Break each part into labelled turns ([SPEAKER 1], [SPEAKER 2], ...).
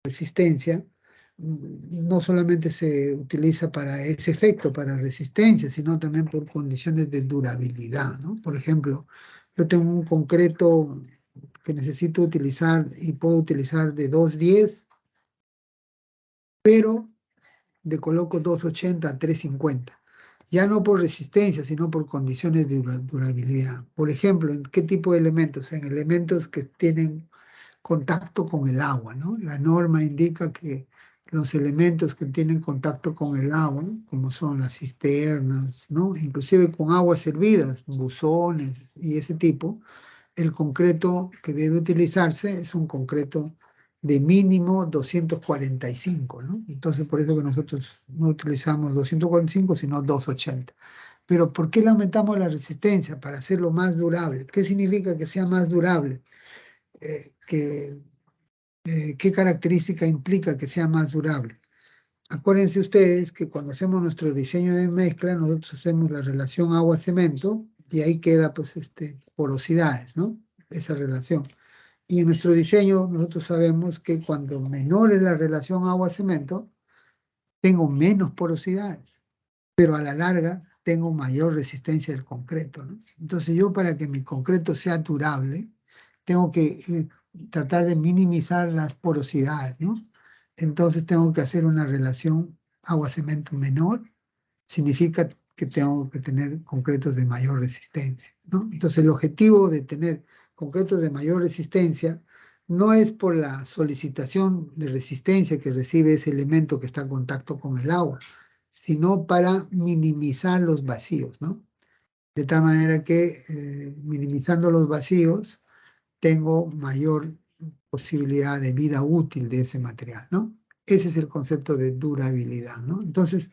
[SPEAKER 1] resistencia, no solamente se utiliza para ese efecto, para resistencia, sino también por condiciones de durabilidad, ¿no? Por ejemplo, yo tengo un concreto que necesito utilizar y puedo utilizar de 210, pero le coloco 280 a 350. Ya no por resistencia, sino por condiciones de durabilidad. Por ejemplo, ¿en qué tipo de elementos? En elementos que tienen contacto con el agua, ¿no? La norma indica que los elementos que tienen contacto con el agua, como son las cisternas, ¿no? Inclusive con aguas servidas, buzones y ese tipo, el concreto que debe utilizarse es un concreto de mínimo 245, ¿no? Entonces, por eso que nosotros no utilizamos 245, sino 280. Pero ¿por qué le aumentamos la resistencia? Para hacerlo más durable. ¿Qué significa que sea más durable? ¿Qué característica implica que sea más durable? Acuérdense ustedes que cuando hacemos nuestro diseño de mezcla, nosotros hacemos la relación agua-cemento y ahí queda pues porosidades, ¿no? Esa relación. Y en nuestro diseño nosotros sabemos que cuando menor es la relación agua-cemento, tengo menos porosidades, pero a la larga tengo mayor resistencia del concreto, ¿no? Entonces yo para que mi concreto sea durable, tengo que tratar de minimizar las porosidades, ¿no? Entonces tengo que hacer una relación agua-cemento menor, significa que tengo que tener concretos de mayor resistencia, ¿no? Entonces el objetivo de tener concretos de mayor resistencia no es por la solicitación de resistencia que recibe ese elemento que está en contacto con el agua, sino para minimizar los vacíos, ¿no? De tal manera que minimizando los vacíos tengo mayor posibilidad de vida útil de ese material, ¿no? Ese es el concepto de durabilidad, ¿no? Entonces,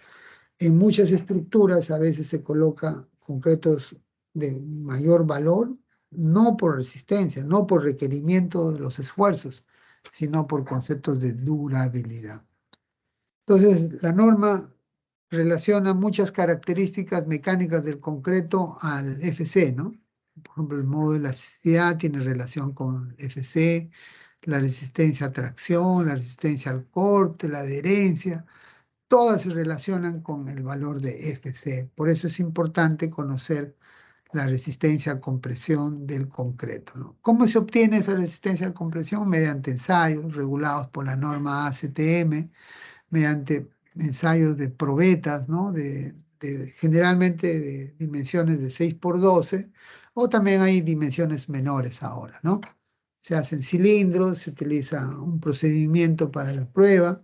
[SPEAKER 1] en muchas estructuras a veces se coloca concretos de mayor valor, no por resistencia, no por requerimiento de los esfuerzos, sino por conceptos de durabilidad. Entonces, la norma relaciona muchas características mecánicas del concreto al FC, ¿no? Por ejemplo, el modo de elasticidad tiene relación con FC, la resistencia a tracción, la resistencia al corte, la adherencia, todas se relacionan con el valor de FC. Por eso es importante conocer la resistencia a compresión del concreto, ¿no? ¿Cómo se obtiene esa resistencia a compresión? Mediante ensayos regulados por la norma ACTM, mediante ensayos de probetas, ¿no? Generalmente de dimensiones de 6×12, o también hay dimensiones menores ahora, ¿no? Se hacen cilindros, se utiliza un procedimiento para la prueba,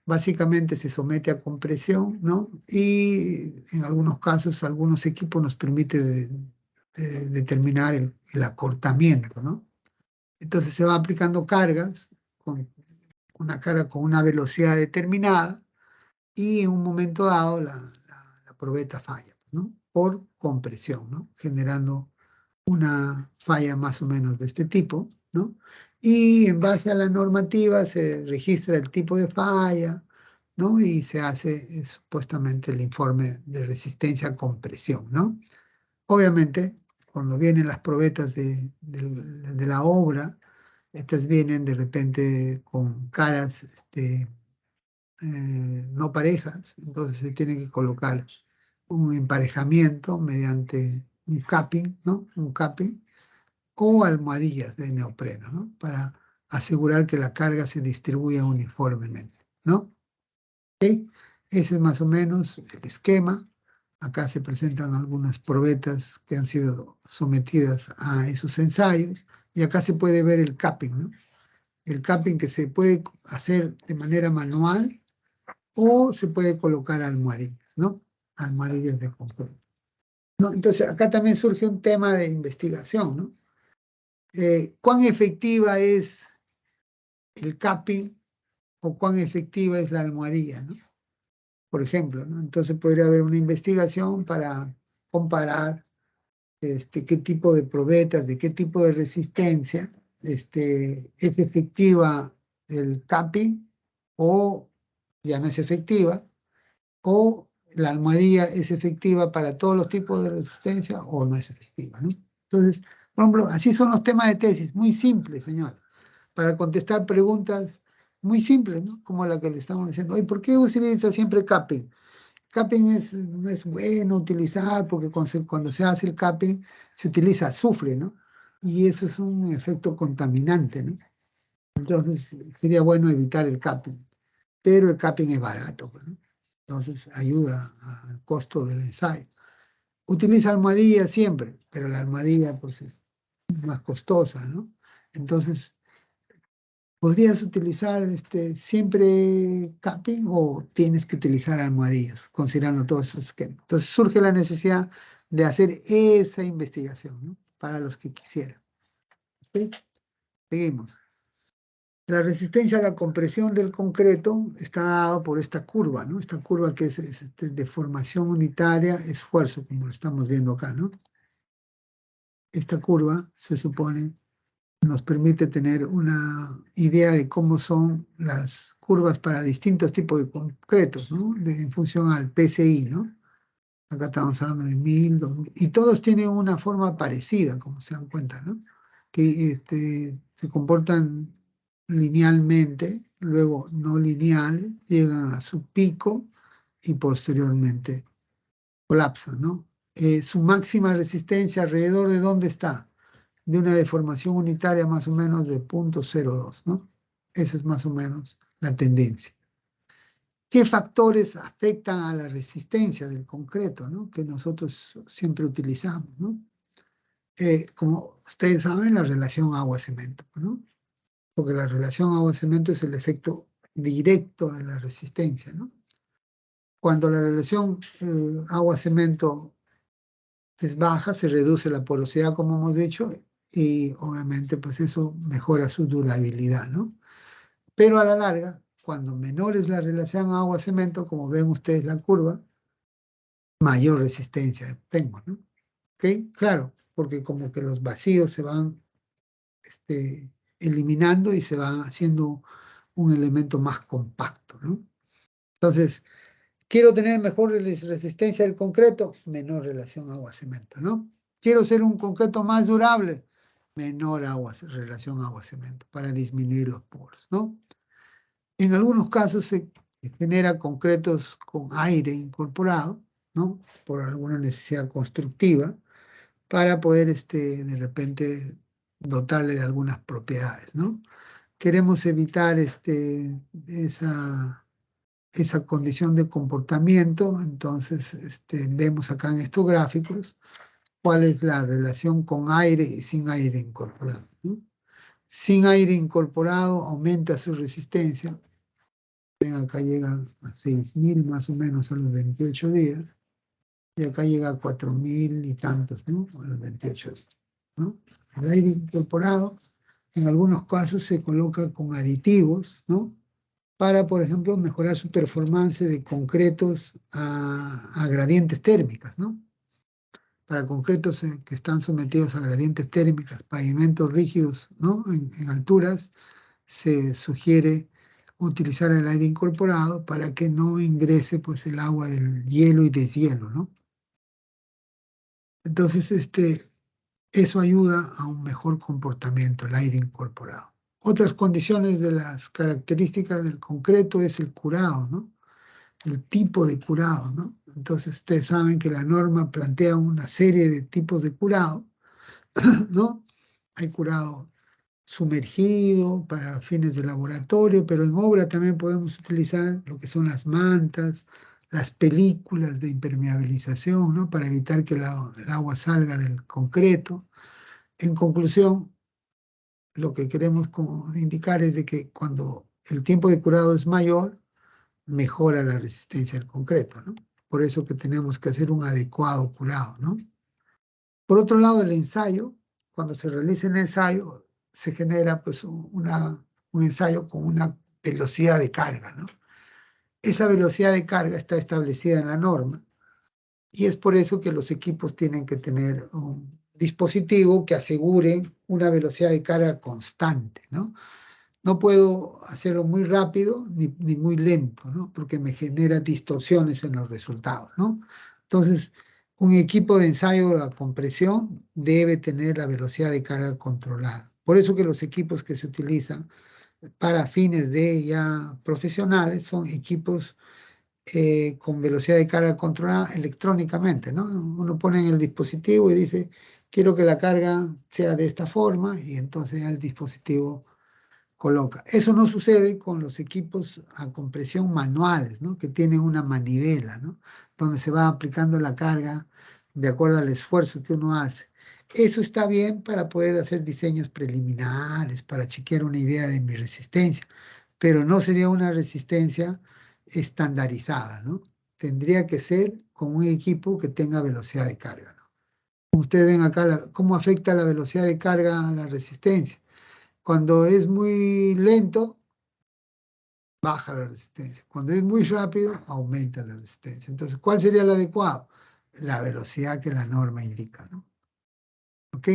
[SPEAKER 1] básicamente se somete a compresión, ¿no? Y en algunos casos, algunos equipos nos permiten determinar el acortamiento, ¿no? Entonces se va aplicando cargas con una carga con una velocidad determinada y en un momento dado la probeta falla, ¿no? Por compresión, ¿no? Generando una falla más o menos de este tipo, ¿no? Y en base a la normativa se registra el tipo de falla, ¿no? Y se hace supuestamente el informe de resistencia a compresión, ¿no? Obviamente, cuando vienen las probetas de la obra, estas vienen de repente con caras no parejas, entonces se tiene que colocar un emparejamiento mediante un capping, ¿no? Un capping o almohadillas de neopreno, ¿no? Para asegurar que la carga se distribuya uniformemente, ¿no? ¿Okay? Ese es más o menos el esquema. Acá se presentan algunas probetas que han sido sometidas a esos ensayos y acá se puede ver el capping, ¿no? El capping que se puede hacer de manera manual o se puede colocar almohadillas, ¿no? Almohadillas de concreto, ¿no? Entonces, acá también surge un tema de investigación, ¿no? ¿Cuán efectiva es el capping o cuán efectiva es la almohadilla, ¿no? Por ejemplo, ¿no? Entonces podría haber una investigación para comparar qué tipo de probetas, de qué tipo de resistencia es efectiva el capping o ya no es efectiva, o la almohadilla es efectiva para todos los tipos de resistencia o no es efectiva, ¿no? Entonces, por ejemplo, así son los temas de tesis, muy simples, señores, para contestar preguntas muy simple, ¿no? Como la que le estamos diciendo. Oye, ¿por qué utiliza siempre capping? Capping no es bueno utilizar porque cuando se hace el capping se utiliza azufre, ¿no? Y eso es un efecto contaminante, ¿no? Entonces sería bueno evitar el capping, pero el capping es barato, pues, ¿no? Entonces ayuda al costo del ensayo. Utiliza almohadilla siempre, pero la almohadilla pues es más costosa, ¿no? Entonces, ¿podrías utilizar siempre capping o tienes que utilizar almohadillas, considerando todos esos esquemas? Entonces surge la necesidad de hacer esa investigación, ¿no? Para los que quisieran. ¿Sí? Seguimos. La resistencia a la compresión del concreto está dada por esta curva, ¿no? Esta curva que es deformación unitaria, esfuerzo, como lo estamos viendo acá, ¿no? Esta curva se supone nos permite tener una idea de cómo son las curvas para distintos tipos de concretos, ¿no? En función al PCI, ¿no? Acá estamos hablando de 1000, 2000, y todos tienen una forma parecida, como se dan cuenta, ¿no? Que se comportan linealmente, luego no lineales, llegan a su pico y posteriormente colapsan, ¿no? Su máxima resistencia, ¿alrededor de dónde está? De una deformación unitaria más o menos de 0.02, ¿no? Esa es más o menos la tendencia. ¿Qué factores afectan a la resistencia del concreto, ¿no? Que nosotros siempre utilizamos, ¿no? Como ustedes saben, la relación agua-cemento, ¿no? Porque la relación agua-cemento es el efecto directo de la resistencia, ¿no? Cuando la relación agua-cemento es baja, se reduce la porosidad, como hemos dicho, y obviamente pues eso mejora su durabilidad, ¿no? Pero a la larga, cuando menor es la relación agua-cemento, como ven ustedes la curva, mayor resistencia tengo, ¿no? ¿Ok? Claro, porque como que los vacíos se van eliminando y se va haciendo un elemento más compacto, ¿no? Entonces, quiero tener mejor resistencia del concreto, menor relación agua-cemento, ¿no? Quiero ser un concreto más durable, menor relación agua-cemento, para disminuir los poros, ¿no? En algunos casos se genera concretos con aire incorporado, ¿no? Por alguna necesidad constructiva, para poder, de repente, dotarle de algunas propiedades, ¿no? Queremos evitar esa condición de comportamiento, entonces vemos acá en estos gráficos cuál es la relación con aire y sin aire incorporado, ¿no? Sin aire incorporado aumenta su resistencia. Ven, acá llega a 6000 más o menos a los 28 días, y acá llega a 4000 y tantos, ¿no? A los 28 días, ¿no? El aire incorporado en algunos casos se coloca con aditivos, ¿no? Para, por ejemplo, mejorar su performance de concretos a gradientes térmicas, ¿no? Para concretos que están sometidos a gradientes térmicas, pavimentos rígidos, ¿no? En alturas, se sugiere utilizar el aire incorporado para que no ingrese pues el agua del hielo y deshielo, ¿no? Entonces, eso ayuda a un mejor comportamiento, el aire incorporado. Otras condiciones de las características del concreto es el curado, ¿no? El tipo de curado, ¿no? Entonces, ustedes saben que la norma plantea una serie de tipos de curado, ¿no? Hay curado sumergido para fines de laboratorio, pero en obra también podemos utilizar lo que son las mantas, las películas de impermeabilización, ¿no? Para evitar que el agua salga del concreto. En conclusión, lo que queremos indicar es de que cuando el tiempo de curado es mayor, mejora la resistencia del concreto, ¿no? Por eso que tenemos que hacer un adecuado curado, ¿no? Por otro lado, el ensayo, cuando se realiza el ensayo, se genera pues un ensayo con una velocidad de carga, ¿no? Esa velocidad de carga está establecida en la norma y es por eso que los equipos tienen que tener un dispositivo que asegure una velocidad de carga constante, ¿no? No puedo hacerlo muy rápido ni muy lento, ¿no? Porque me genera distorsiones en los resultados, ¿no? Entonces, un equipo de ensayo de compresión debe tener la velocidad de carga controlada. Por eso que los equipos que se utilizan para fines de ya profesionales, son equipos con velocidad de carga controlada electrónicamente, ¿no? Uno pone en el dispositivo y dice, quiero que la carga sea de esta forma, y entonces ya el dispositivo coloca. Eso no sucede con los equipos a compresión manuales, ¿no? Que tienen una manivela, ¿no? Donde se va aplicando la carga de acuerdo al esfuerzo que uno hace. Eso está bien para poder hacer diseños preliminares, para chequear una idea de mi resistencia, pero no sería una resistencia estandarizada, ¿no? Tendría que ser con un equipo que tenga velocidad de carga, ¿no? Ustedes ven acá cómo afecta la velocidad de carga a la resistencia. Cuando es muy lento, baja la resistencia. Cuando es muy rápido, aumenta la resistencia. Entonces, ¿cuál sería el adecuado? La velocidad que la norma indica, ¿no? ¿Ok?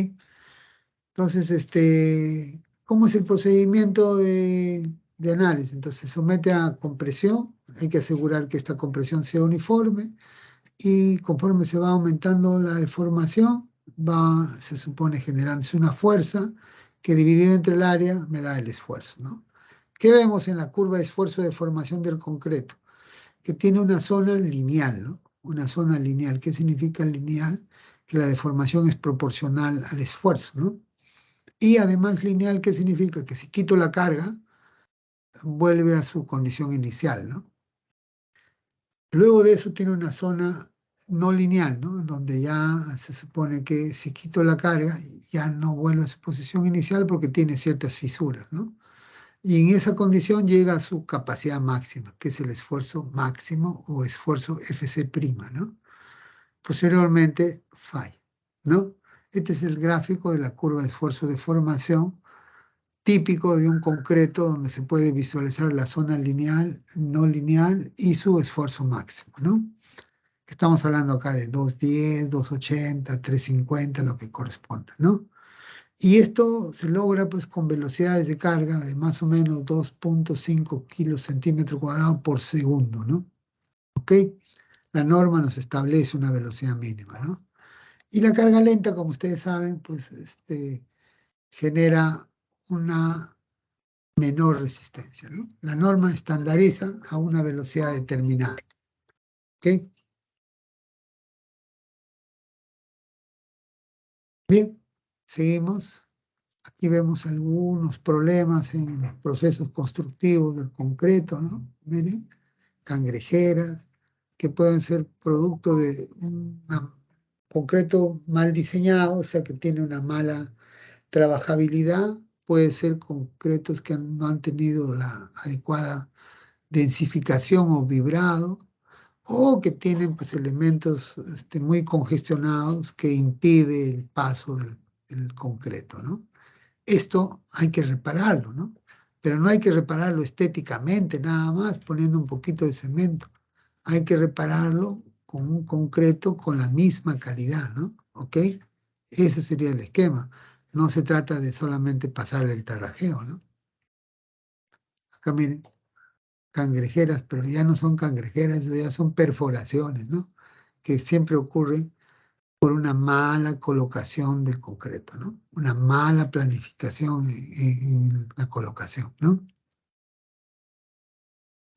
[SPEAKER 1] Entonces, ¿cómo es el procedimiento de análisis? Entonces, se somete a compresión, hay que asegurar que esta compresión sea uniforme, y conforme se va aumentando la deformación, se supone, generándose una fuerza que dividida entre el área me da el esfuerzo, ¿no? ¿Qué vemos en la curva de esfuerzo de formación del concreto? Que tiene una zona lineal, ¿no? Una zona lineal. ¿Qué significa lineal? Que la deformación es proporcional al esfuerzo, ¿no? Y además lineal, ¿qué significa? Que si quito la carga, vuelve a su condición inicial, ¿no? Luego de eso tiene una zona no lineal, ¿no? Donde ya se supone que si quito la carga, ya no vuelve a su posición inicial porque tiene ciertas fisuras, ¿no? Y en esa condición llega a su capacidad máxima, que es el esfuerzo máximo o esfuerzo FC', ¿no? Posteriormente falla, ¿no? Este es el gráfico de la curva de esfuerzo de formación típico de un concreto donde se puede visualizar la zona lineal, no lineal y su esfuerzo máximo, ¿no? Estamos hablando acá de 210, 280, 350, lo que corresponda, ¿no? Y esto se logra pues con velocidades de carga de más o menos 2.5 kilos centímetro cuadrado por segundo, ¿no? ¿Ok? La norma nos establece una velocidad mínima, ¿no? Y la carga lenta, como ustedes saben, pues genera una menor resistencia, ¿no? La norma estandariza a una velocidad determinada, ¿ok? Bien, seguimos. Aquí vemos algunos problemas en los procesos constructivos del concreto, ¿no? Miren, cangrejeras, que pueden ser producto de un concreto mal diseñado, o sea, que tiene una mala trabajabilidad. Puede ser concretos que no han tenido la adecuada densificación o vibrado, o que tienen pues, elementos muy congestionados que impide el paso del concreto, ¿no? Esto hay que repararlo, ¿no? Pero no hay que repararlo estéticamente, nada más poniendo un poquito de cemento. Hay que repararlo con un concreto con la misma calidad, ¿no? ¿Ok? Ese sería el esquema. No se trata de solamente pasarle el tarrajeo, ¿no? Acá miren, cangrejeras, pero ya no son cangrejeras, ya son perforaciones, ¿no? Que siempre ocurren por una mala colocación del concreto, ¿no? Una mala planificación en la colocación, ¿no?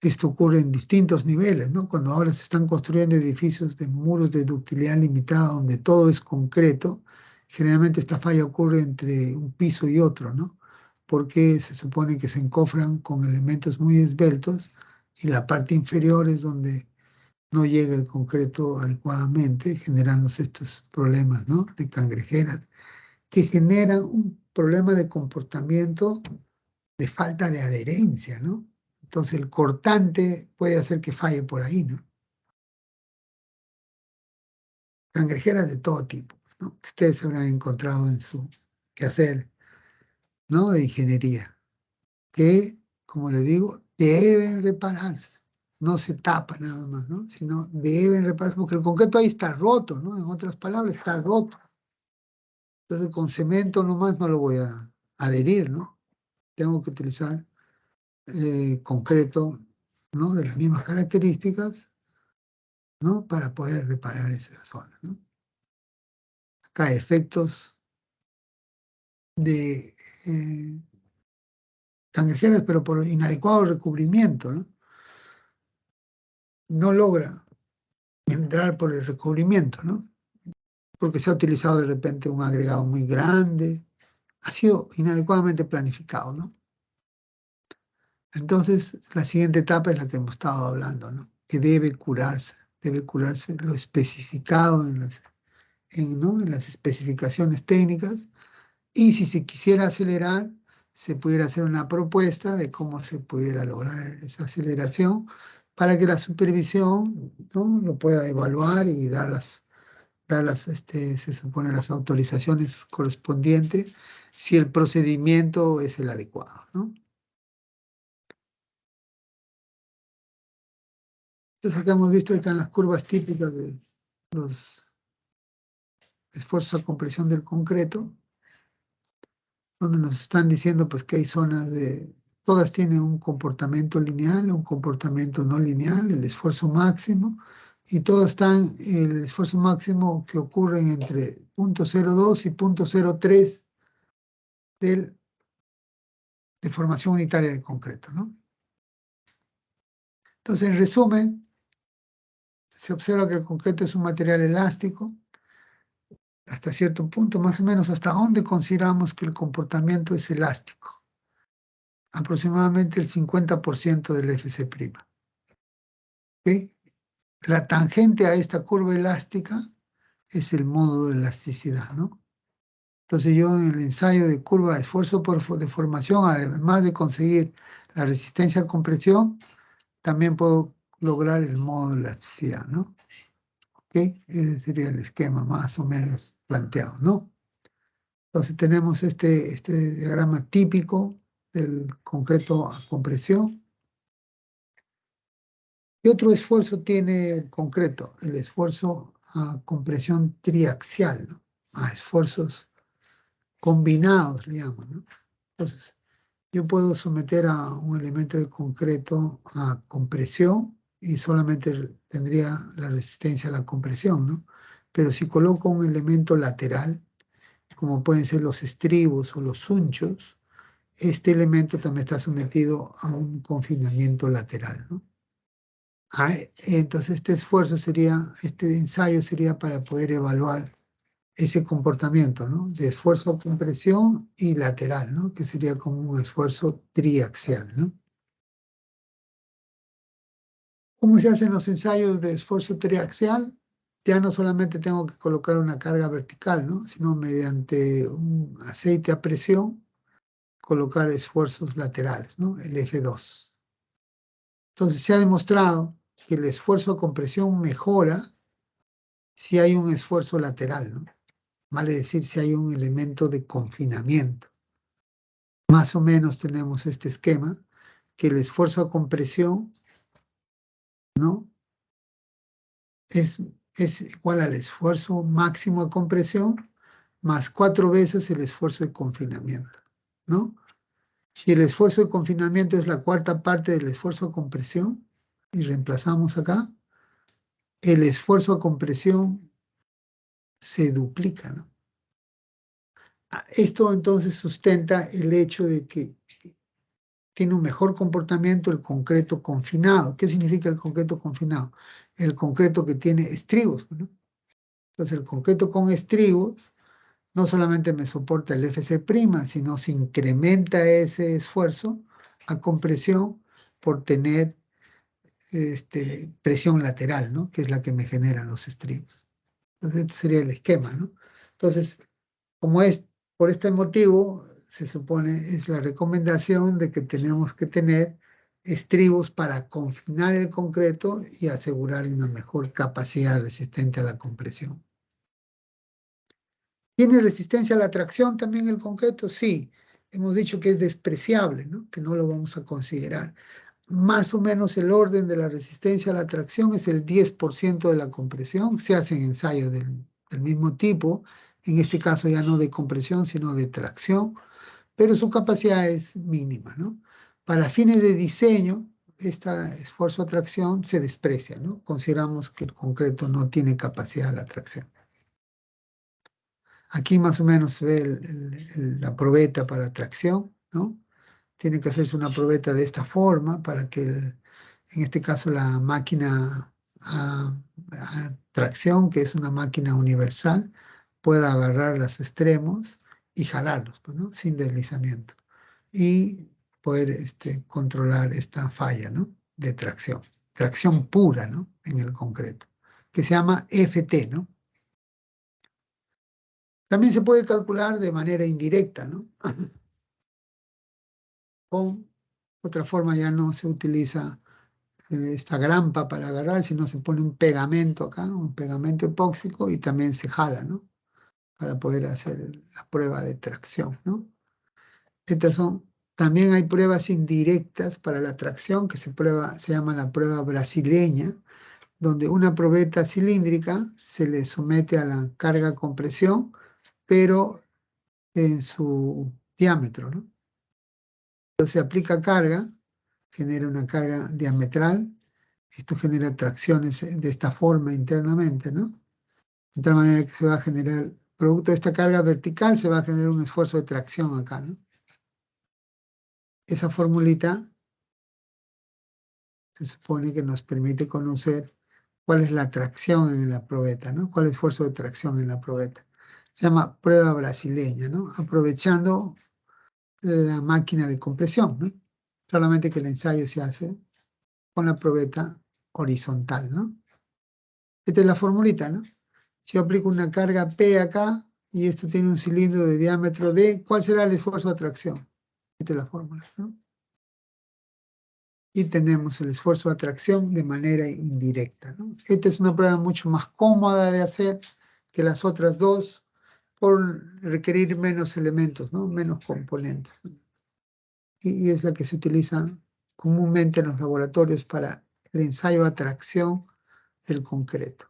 [SPEAKER 1] Esto ocurre en distintos niveles, ¿no? Cuando ahora se están construyendo edificios de muros de ductilidad limitada donde todo es concreto, generalmente esta falla ocurre entre un piso y otro, ¿no? Porque se supone que se encofran con elementos muy esbeltos y la parte inferior es donde no llega el concreto adecuadamente, generándose estos problemas, ¿no? De cangrejeras, que generan un problema de comportamiento de falta de adherencia, ¿no? Entonces el cortante puede hacer que falle por ahí, ¿no? Cangrejeras de todo tipo, ¿no? Que ustedes habrán encontrado en su quehacer, ¿no? De ingeniería, que, como les digo, deben repararse. No se tapa nada más, ¿no? Sino deben repararse, porque el concreto ahí está roto, ¿no? En otras palabras, está roto. Entonces con cemento nomás no lo voy a adherir, ¿no? Tengo que utilizar concreto, ¿no? De las mismas características, ¿no? Para poder reparar esa zona, ¿no? Acá efectos de Cangrejeras, pero por inadecuado recubrimiento, ¿no? No logra entrar por el recubrimiento, ¿no? Porque se ha utilizado de repente un agregado muy grande, ha sido inadecuadamente planificado, ¿no? Entonces, la siguiente etapa es la que hemos estado hablando, ¿no? Que debe curarse lo especificado ¿no? En las especificaciones técnicas, y si se quisiera acelerar, se pudiera hacer una propuesta de cómo se pudiera lograr esa aceleración para que la supervisión, ¿no? Lo pueda evaluar y se supone, las autorizaciones correspondientes si el procedimiento es el adecuado, ¿no? Entonces acá hemos visto, están las curvas típicas de los esfuerzos a compresión del concreto, donde nos están diciendo pues que hay zonas todas tienen un comportamiento lineal, un comportamiento no lineal, el esfuerzo máximo, y todas están, el esfuerzo máximo que ocurre entre 0.02 y 0.03 de formación unitaria de concreto, ¿no? Entonces, en resumen, se observa que el concreto es un material elástico hasta cierto punto, más o menos hasta dónde consideramos que el comportamiento es elástico, aproximadamente el 50% del FC'. ¿Sí? La tangente a esta curva elástica es el modo de elasticidad, ¿no? Entonces yo en el ensayo de curva de esfuerzo por deformación, además de conseguir la resistencia a compresión, también puedo lograr el modo de elasticidad, ¿no? ¿Ok? Ese sería el esquema más o menos planteado, ¿no? Entonces tenemos este diagrama típico del concreto a compresión. ¿Qué otro esfuerzo tiene el concreto? El esfuerzo a compresión triaxial, ¿no? A esfuerzos combinados, le llaman, ¿no? Entonces, yo puedo someter a un elemento de concreto a compresión y solamente tendría la resistencia a la compresión, ¿no? Pero si coloco un elemento lateral, como pueden ser los estribos o los sunchos, este elemento también está sometido a un confinamiento lateral, ¿no? Entonces este ensayo sería para poder evaluar ese comportamiento, ¿no? De esfuerzo, compresión y lateral, ¿no? Que sería como un esfuerzo triaxial, ¿no? ¿Cómo se hacen los ensayos de esfuerzo triaxial? Ya no solamente tengo que colocar una carga vertical, ¿no? Sino mediante un aceite a presión, colocar esfuerzos laterales, ¿no? El F2. Entonces se ha demostrado que el esfuerzo a compresión mejora si hay un esfuerzo lateral, ¿no? Vale decir, si hay un elemento de confinamiento. Más o menos tenemos este esquema, que el esfuerzo a compresión, ¿no? Es igual al esfuerzo máximo a compresión más 4 veces el esfuerzo de confinamiento, ¿no? Si el esfuerzo de confinamiento es la cuarta parte del esfuerzo a compresión, y reemplazamos acá, el esfuerzo a compresión se duplica, ¿no? Esto entonces sustenta el hecho de que tiene un mejor comportamiento el concreto confinado. ¿Qué significa el concreto confinado? El concreto que tiene estribos, ¿no? Entonces el concreto con estribos no solamente me soporta el FC', sino se incrementa ese esfuerzo a compresión por tener presión lateral, ¿no? Que es la que me generan los estribos. Entonces este sería el esquema, ¿no? Entonces, como es por este motivo, se supone, es la recomendación de que tenemos que tener estribos para confinar el concreto y asegurar una mejor capacidad resistente a la compresión. ¿Tiene resistencia a la tracción también el concreto? Sí. Hemos dicho que es despreciable, ¿no? Que no lo vamos a considerar. Más o menos el orden de la resistencia a la tracción es el 10% de la compresión. Se hacen ensayos del mismo tipo, en este caso ya no de compresión, sino de tracción, pero su capacidad es mínima, ¿no? Para fines de diseño, este esfuerzo a tracción se desprecia, ¿no? Consideramos que el concreto no tiene capacidad de la tracción. Aquí más o menos se ve la probeta para tracción, ¿no? tiene que hacerse una probeta de esta forma para que, en este caso, la máquina a tracción, que es una máquina universal, pueda agarrar los extremos y jalarlos, pues, ¿no? Sin deslizamiento. Y poder controlar esta falla, ¿no? De tracción. Tracción pura, ¿no? En el concreto, que se llama FT, ¿no? También se puede calcular de manera indirecta, ¿no? Con otra forma ya no se utiliza esta grampa para agarrar, sino se pone un pegamento acá, un pegamento epóxico y también se jala, ¿no? Para poder hacer la prueba de tracción, ¿no? Estas son, también hay pruebas indirectas para la tracción que se llama la prueba brasileña, donde una probeta cilíndrica se le somete a la carga compresión, pero en su diámetro, ¿no? Entonces se aplica carga, genera una carga diametral, esto genera tracciones de esta forma internamente, ¿no? De tal manera que se va a generar, producto de esta carga vertical, se va a generar un esfuerzo de tracción acá, ¿no? Esa formulita se supone que nos permite conocer cuál es la tracción en la probeta, ¿no? Cuál es el esfuerzo de tracción en la probeta. Se llama prueba brasileña, ¿no? Aprovechando la máquina de compresión, ¿no? Solamente que el ensayo se hace con la probeta horizontal, ¿no? Esta es la formulita, ¿no? Si yo aplico una carga P acá y esto tiene un cilindro de diámetro D, ¿cuál será el esfuerzo de atracción? Esta es la fórmula, ¿no? Y tenemos el esfuerzo de atracción de manera indirecta, ¿no? Esta es una prueba mucho más cómoda de hacer que las otras dos por requerir menos elementos, ¿no? Menos componentes. Y es la que se utiliza comúnmente en los laboratorios para el ensayo de atracción del concreto.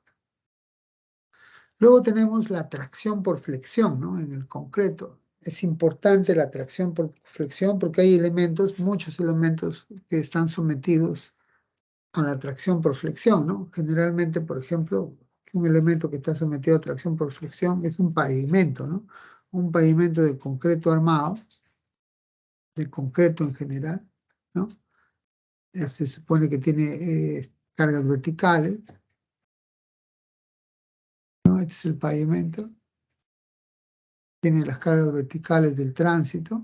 [SPEAKER 1] Luego tenemos la tracción por flexión, ¿no? En el concreto. Es importante la tracción por flexión porque hay elementos, muchos elementos que están sometidos a la tracción por flexión, ¿no? Generalmente, por ejemplo, un elemento que está sometido a tracción por flexión es un pavimento, ¿no? Un pavimento de concreto armado, de concreto en general, ¿no? Se supone que tiene cargas verticales, ¿no? Este es el pavimento. Tiene las cargas verticales del tránsito,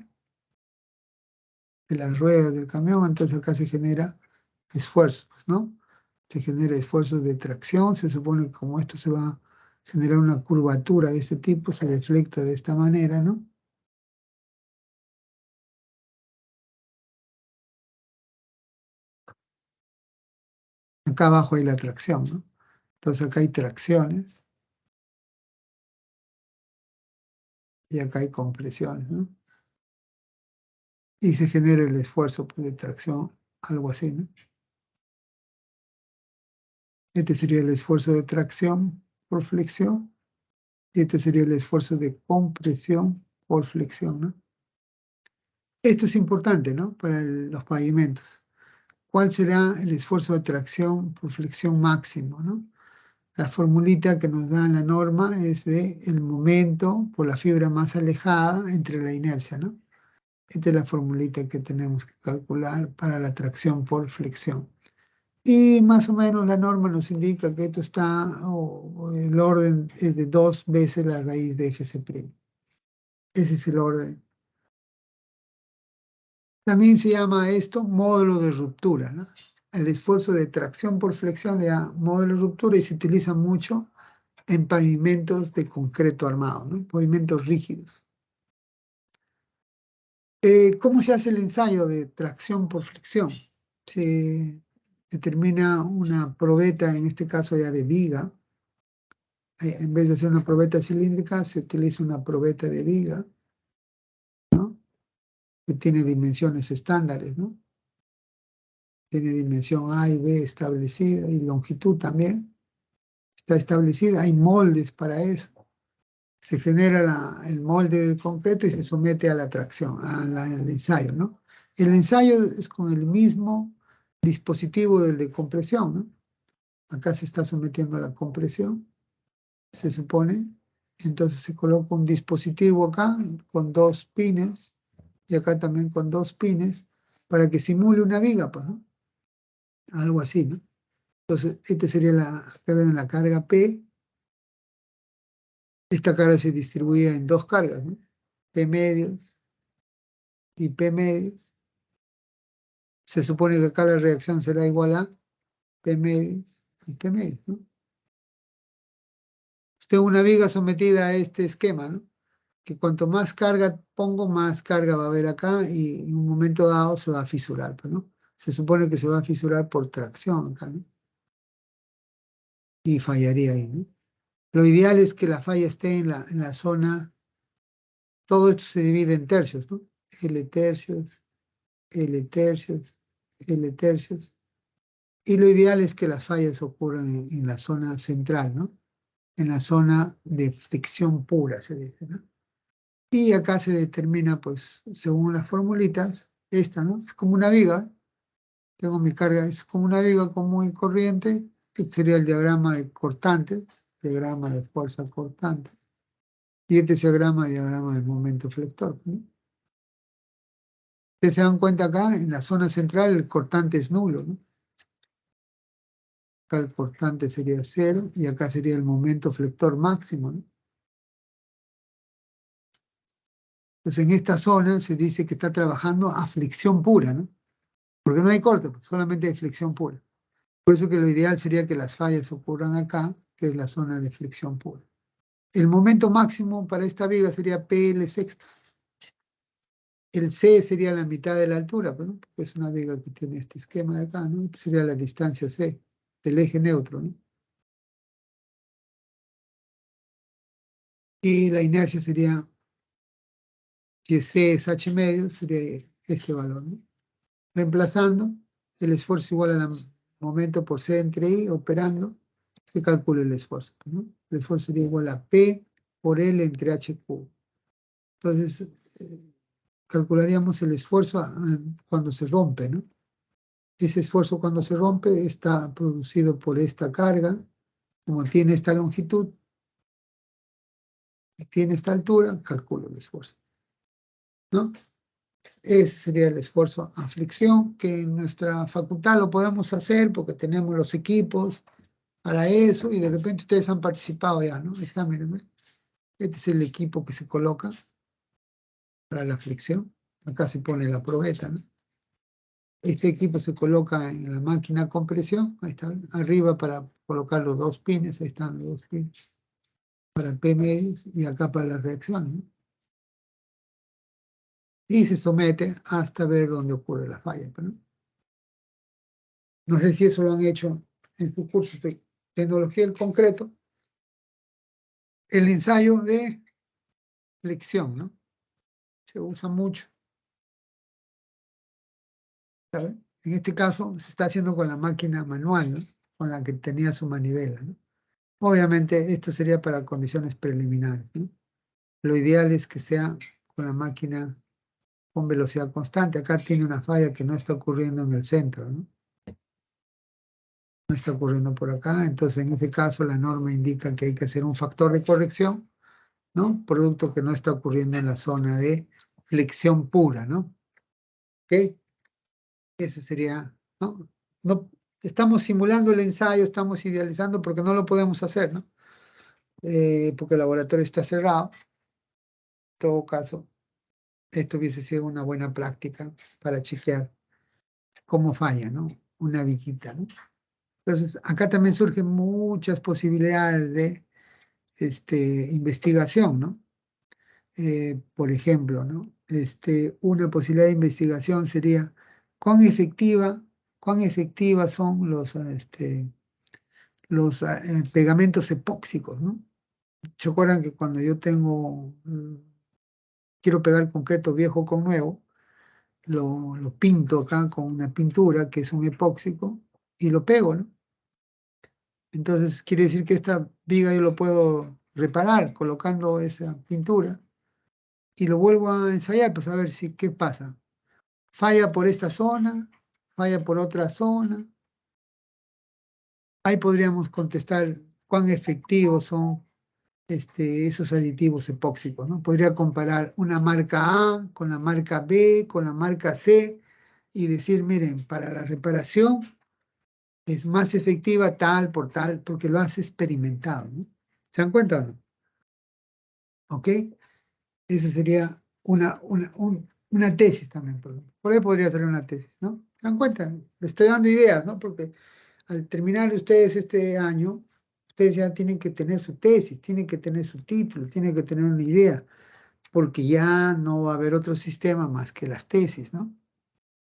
[SPEAKER 1] de las ruedas del camión, entonces acá se genera esfuerzo, pues, ¿no? Se genera esfuerzo de tracción, se supone que como esto se va a generar una curvatura de este tipo, se deflecta de esta manera, ¿no? Acá abajo hay la tracción, ¿no? Entonces acá hay tracciones y acá hay compresiones, ¿no? Y se genera el esfuerzo, pues, de tracción, algo así, ¿no? Este sería el esfuerzo de tracción por flexión y este sería el esfuerzo de compresión por flexión, ¿no? Esto es importante, ¿no? Para los pavimentos. ¿Cuál será el esfuerzo de tracción por flexión máximo, ¿no? La formulita que nos da la norma es de el momento por la fibra más alejada entre la inercia, ¿no? Esta es la formulita que tenemos que calcular para la tracción por flexión. Y más o menos la norma nos indica que esto está, o el orden es de 2 veces la raíz de Fc'. Ese es el orden. También se llama esto módulo de ruptura, ¿no? El esfuerzo de tracción por flexión le da módulo de ruptura y se utiliza mucho en pavimentos de concreto armado, ¿no? Pavimentos rígidos. ¿Cómo se hace el ensayo de tracción por flexión? Se determina una probeta, en este caso ya de viga. En vez de hacer una probeta cilíndrica, se utiliza una probeta de viga, ¿no? Que tiene dimensiones estándares, ¿no? Tiene dimensión A y B establecida y longitud también está establecida. Hay moldes para eso. Se genera el molde de concreto y se somete a la tracción, al ensayo, ¿no? El ensayo es con el mismo dispositivo del de compresión, ¿no? Acá se está sometiendo a la compresión, se supone. Entonces se coloca un dispositivo acá con 2 pines y acá también con 2 pines, para que simule una viga, pues, ¿no? Algo así, ¿no? Entonces, esta sería acá ven la carga P. Esta carga se distribuye en 2 cargas, ¿no? P medios y P medios. Se supone que acá la reacción será igual a P medios y P medios, ¿no? Tengo una viga sometida a este esquema, ¿no? Que cuanto más carga pongo, más carga va a haber acá y en un momento dado se va a fisurar, pues, ¿no? Se supone que se va a fisurar por tracción acá, ¿no? Y fallaría ahí, ¿no? Lo ideal es que la falla esté en la zona, todo esto se divide en tercios, ¿no? L tercios, L tercios, L tercios. Y lo ideal es que las fallas ocurran en la zona central, ¿no? En la zona de fricción pura, se dice, ¿no? Y acá se determina, pues, según las formulitas, esta, ¿no? Es como una viga. Tengo mi carga, es como una viga común y corriente. Este sería el diagrama de cortantes, diagrama de fuerza cortante. Y este es el diagrama del momento flector, ¿no? Ustedes se dan cuenta acá, en la zona central, el cortante es nulo, ¿no? Acá el cortante sería 0 y acá sería el momento flector máximo, ¿no? Entonces, en esta zona se dice que está trabajando a fricción pura, ¿no? Porque no hay corte, pues, solamente hay fricción pura. Por eso que lo ideal sería que las fallas ocurran acá, que es la zona de fricción pura. El momento máximo para esta viga sería PL sextos. El C sería la mitad de la altura, pues, ¿no? Porque es una viga que tiene este esquema de acá, ¿no? Esta sería la distancia C del eje neutro, ¿no? Y la inercia sería, si C es H medio, sería este valor, ¿no? Reemplazando, el esfuerzo igual al momento por C entre I, operando, se calcula el esfuerzo, ¿no? El esfuerzo sería igual a P por L entre H cubo. Entonces, calcularíamos el esfuerzo cuando se rompe, ¿no? Ese esfuerzo cuando se rompe está producido por esta carga, como tiene esta longitud y tiene esta altura, calculo el esfuerzo, ¿no? Ese sería el esfuerzo a fricción, que en nuestra facultad lo podemos hacer porque tenemos los equipos para eso y de repente ustedes han participado ya, ¿no? Ahí está, miren, este es el equipo que se coloca para la fricción. Acá se pone la probeta, ¿no? Este equipo se coloca en la máquina compresión, ahí está, arriba para colocar los 2 pines, ahí están los 2 pines, para P medios y acá para las reacciones, ¿no? Y se somete hasta ver dónde ocurre la falla, ¿no? No sé si eso lo han hecho en su curso de tecnología del concreto, el ensayo de flexión, ¿no? Se usa mucho, ¿sabes? En este caso se está haciendo con la máquina manual, ¿no? Con la que tenía su manivela, ¿no? Obviamente esto sería para condiciones preliminares, ¿no? Lo ideal es que sea con la máquina con velocidad constante. Acá tiene una falla que no está ocurriendo en el centro, ¿no? No está ocurriendo por acá. Entonces, en ese caso, la norma indica que hay que hacer un factor de corrección, ¿no? Producto que no está ocurriendo en la zona de flexión pura, ¿no? ¿Ok? Ese sería, ¿no? No, estamos simulando el ensayo, estamos idealizando porque no lo podemos hacer, ¿no? Porque el laboratorio está cerrado. En todo caso, esto hubiese sido una buena práctica para chequear cómo falla, ¿no? Una viquita, ¿no? Entonces, acá también surgen muchas posibilidades de investigación, ¿no? Por ejemplo, ¿no? Una posibilidad de investigación sería cuán efectivas son los pegamentos epóxicos, ¿no? ¿Se acuerdan que cuando yo quiero pegar concreto viejo con nuevo, lo pinto acá con una pintura que es un epóxico y lo pego, ¿no? Entonces quiere decir que esta viga yo lo puedo reparar colocando esa pintura y lo vuelvo a ensayar, pues a ver si qué pasa. Falla por esta zona, falla por otra zona. Ahí podríamos contestar cuán efectivos son esos aditivos epóxicos, ¿no? Podría comparar una marca A con la marca B, con la marca C, y decir, miren, para la reparación es más efectiva tal por tal, porque lo has experimentado, ¿no? ¿Se dan cuenta o no? ¿Ok? Eso sería una tesis también. Por ahí podría ser una tesis, ¿no? ¿Se dan cuenta? Le estoy dando ideas, ¿no? Porque al terminar ustedes este año, ustedes ya tienen que tener su tesis, tienen que tener su título, tienen que tener una idea, porque ya no va a haber otro sistema más que las tesis, ¿no?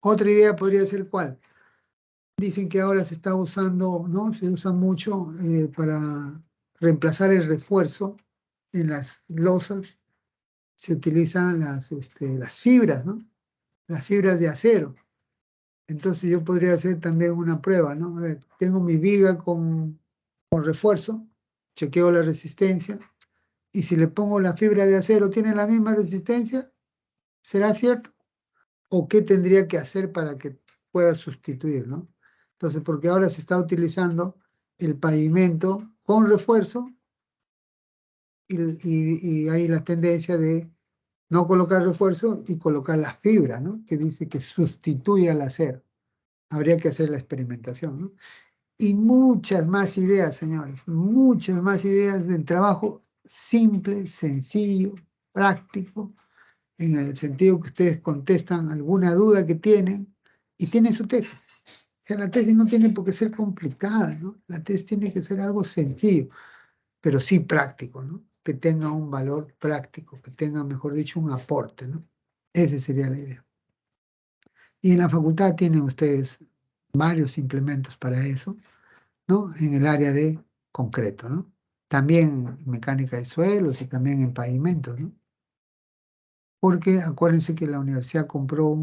[SPEAKER 1] Otra idea podría ser ¿cuál? Dicen que ahora se está usando, ¿no? Se usa mucho para reemplazar el refuerzo en las losas. Se utilizan las fibras, ¿no? Las fibras de acero. Entonces yo podría hacer también una prueba, ¿no? A ver, tengo mi viga con refuerzo, chequeo la resistencia, y si le pongo la fibra de acero, ¿tiene la misma resistencia? ¿Será cierto? ¿O qué tendría que hacer para que pueda sustituir, ¿no? Entonces, porque ahora se está utilizando el pavimento con refuerzo y hay la tendencia de no colocar refuerzo y colocar la fibra, ¿no? Que dice que sustituye al acero. Habría que hacer la experimentación, ¿no? Y muchas más ideas, señores, muchas más ideas del trabajo simple, sencillo, práctico, en el sentido que ustedes contestan alguna duda que tienen y tienen su tesis. O sea, la tesis no tiene por qué ser complicada, ¿no? La tesis tiene que ser algo sencillo, pero sí práctico, ¿no? Que tenga un valor práctico, que tenga, mejor dicho, un aporte, ¿no? Esa sería la idea. Y en la facultad tienen ustedes varios implementos para eso, ¿no? En el área de concreto, ¿no? También en mecánica de suelos y también en pavimentos, ¿no? Porque acuérdense que la universidad compró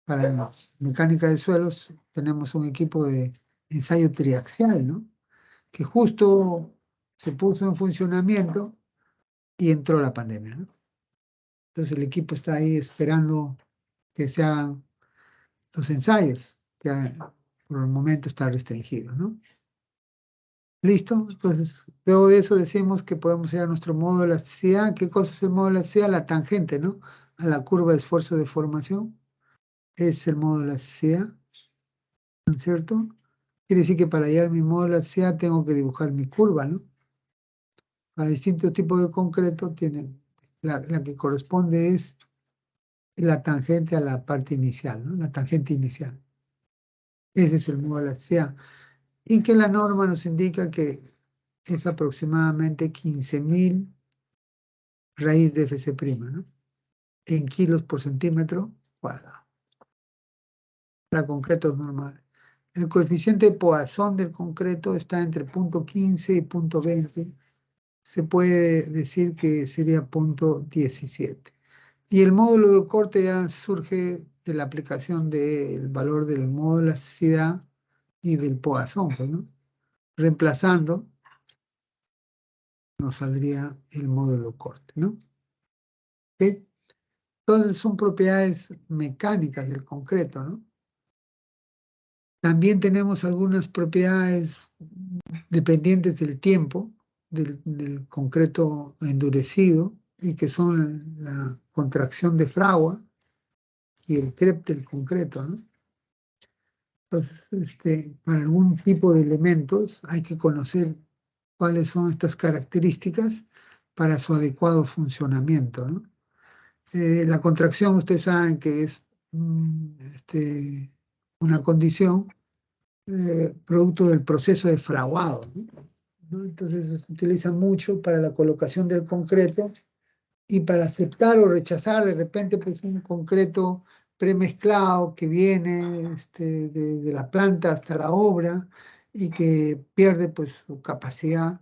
[SPEAKER 1] para la mecánica de suelos, tenemos un equipo de ensayo triaxial, ¿no? Que justo se puso en funcionamiento y entró la pandemia, ¿no? Entonces el equipo está ahí esperando que se hagan los ensayos, que por el momento está restringido, ¿no? ¿Listo? Entonces, luego de eso decimos que podemos ir a nuestro modo de elasticidad. ¿Qué cosa es el modo de elasticidad? La tangente, ¿no? A la curva de esfuerzo de formación. Es el modo de elasticidad, ¿no es cierto? Quiere decir que para hallar mi modo de elasticidad tengo que dibujar mi curva, ¿no? Para distintos tipos de concreto tienen, la que corresponde es la tangente a la parte inicial, ¿no? La tangente inicial. Ese es el modo de elasticidad. Y que la norma nos indica que es aproximadamente 15.000 raíz de Fc', ¿no? En kilos por centímetro cuadrado. Para concretos normales. El coeficiente de Poisson del concreto está entre 0,15 y 0,20. Se puede decir que sería 0,17. Y el módulo de corte ya surge de la aplicación del valor del módulo de elasticidad y del Poisson, pues, ¿no? Reemplazando, nos saldría el módulo corte, ¿no? ¿Ok? Entonces son propiedades mecánicas del concreto, ¿no? También tenemos algunas propiedades dependientes del tiempo, del concreto endurecido, y que son la contracción de fragua y el crep del concreto, ¿no? Entonces, para algún tipo de elementos hay que conocer cuáles son estas características para su adecuado funcionamiento, ¿no? La contracción, ustedes saben que es una condición producto del proceso de fraguado, ¿no? Entonces se utiliza mucho para la colocación del concreto y para aceptar o rechazar de repente pues, un concreto premezclado que viene de la planta hasta la obra y que pierde pues, su capacidad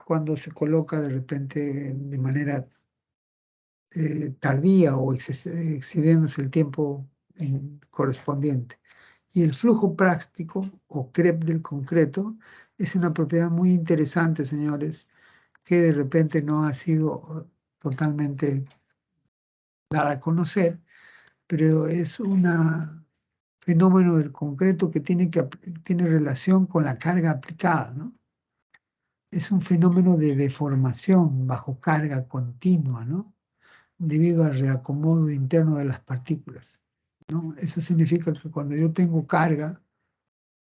[SPEAKER 1] cuando se coloca de repente de manera tardía o excediéndose el tiempo correspondiente. Y el flujo práctico o CREP del concreto es una propiedad muy interesante, señores, que de repente no ha sido totalmente dada a conocer, pero es un fenómeno del concreto que tiene relación con la carga aplicada, ¿no? es un fenómeno de deformación bajo carga continua, ¿no? Debido al reacomodo interno de las partículas, ¿no? Eso significa que cuando yo tengo carga,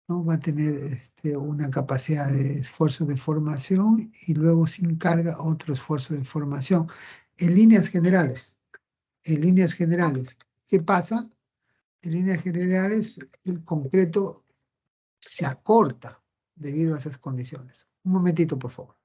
[SPEAKER 1] ¿no? Va a tener una capacidad de esfuerzo de formación y luego sin carga otro esfuerzo de formación. En líneas generales, ¿qué pasa? En líneas generales, el concreto se acorta debido a esas condiciones. Un momentito, por favor.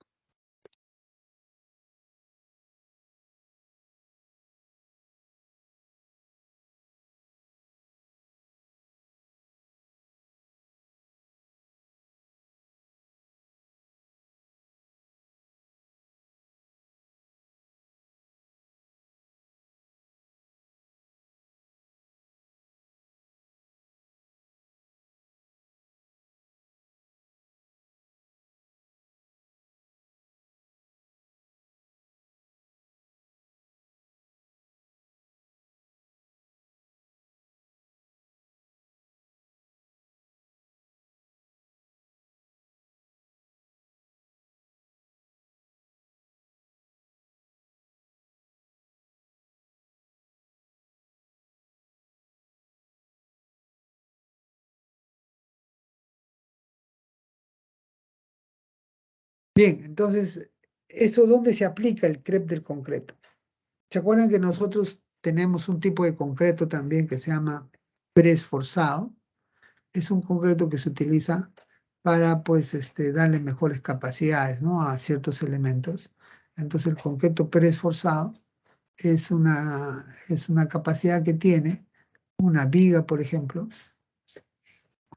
[SPEAKER 1] Bien, entonces, ¿eso dónde se aplica el CREP del concreto? ¿Se acuerdan que nosotros tenemos un tipo de concreto también que se llama preesforzado? Es un concreto que se utiliza para, pues, darle mejores capacidades, ¿no? A ciertos elementos. Entonces, el concreto preesforzado es una capacidad que tiene una viga, por ejemplo,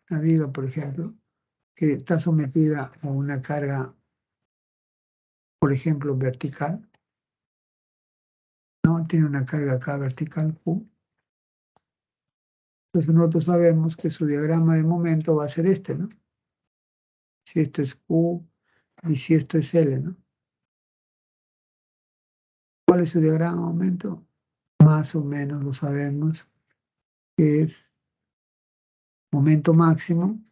[SPEAKER 1] una viga, por ejemplo, que está sometida a una carga, por ejemplo, vertical, ¿no? Tiene una carga acá vertical Q. Entonces nosotros sabemos que su diagrama de momento va a ser este, ¿no? Si esto es Q y si esto es L, ¿no? ¿Cuál es su diagrama de momento? Más o menos lo sabemos, que es momento máximo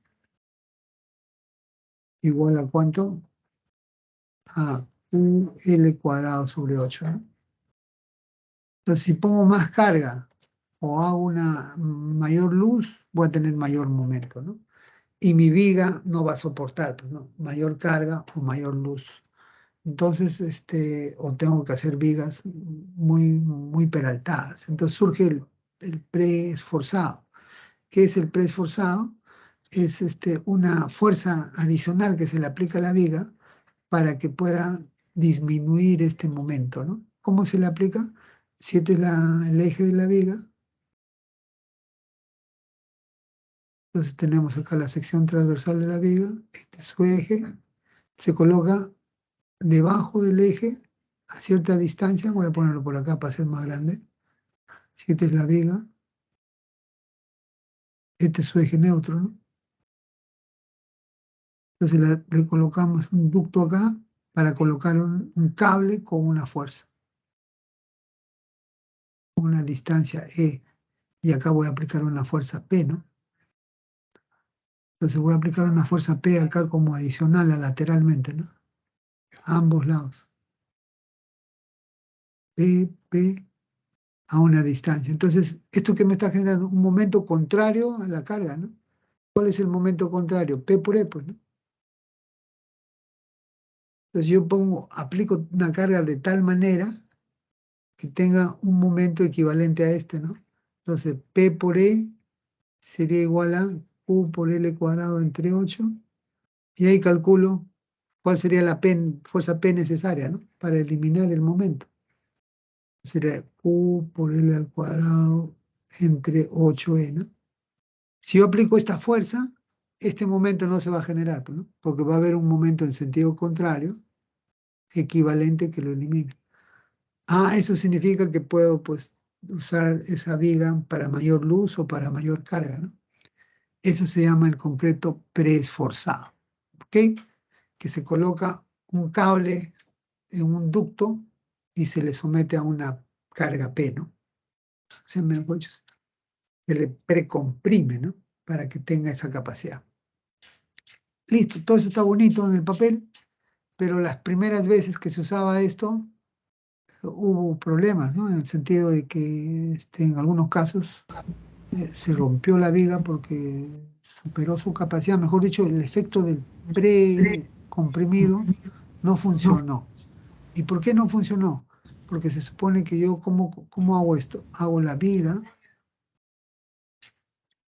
[SPEAKER 1] igual a ¿cuánto? A QL cuadrado sobre 8, ¿no? Entonces, si pongo más carga o hago una mayor luz, voy a tener mayor momento, ¿no? Y mi viga no va a soportar, pues, ¿no? Mayor carga o mayor luz. Entonces, o tengo que hacer vigas muy peraltadas. Entonces surge el preesforzado. ¿Qué es el preesforzado? Es una fuerza adicional que se le aplica a la viga para que pueda disminuir este momento, ¿no? ¿Cómo se le aplica? Si este es el eje de la viga, entonces tenemos acá la sección transversal de la viga, este es su eje, se coloca debajo del eje a cierta distancia, voy a ponerlo por acá para ser más grande, si esta es la viga, este es su eje neutro, ¿no? Entonces le colocamos un ducto acá para colocar un cable con una fuerza, una distancia E, y acá voy a aplicar una fuerza P, ¿no? Entonces voy a aplicar una fuerza P acá como adicional a lateralmente, ¿no? A ambos lados. P a una distancia. Entonces, ¿esto que me está generando? Un momento contrario a la carga, ¿no? ¿Cuál es el momento contrario? P por E, pues, ¿no? Entonces yo aplico una carga de tal manera que tenga un momento equivalente a este, ¿no? Entonces, P por E sería igual a Q por L cuadrado entre 8, y ahí calculo cuál sería la fuerza P necesaria, ¿no? Para eliminar el momento. Sería Q por L al cuadrado entre 8E, ¿no? Si yo aplico esta fuerza, este momento no se va a generar, ¿no? Porque va a haber un momento en sentido contrario, equivalente, que lo elimine. Eso significa que puedo, pues, usar esa viga para mayor luz o para mayor carga, ¿no? Eso se llama el concreto preesforzado, ¿ok? Que se coloca un cable en un ducto y se le somete a una carga P, ¿no? Se le precomprime, ¿no? Para que tenga esa capacidad. Listo, todo eso está bonito en el papel, pero las primeras veces que se usaba esto, hubo problemas, ¿no? En el sentido de que en algunos casos se rompió la viga porque superó su capacidad, mejor dicho, el efecto del precomprimido no funcionó. ¿Y por qué no funcionó? Porque se supone que yo, ¿cómo hago esto? Hago la viga,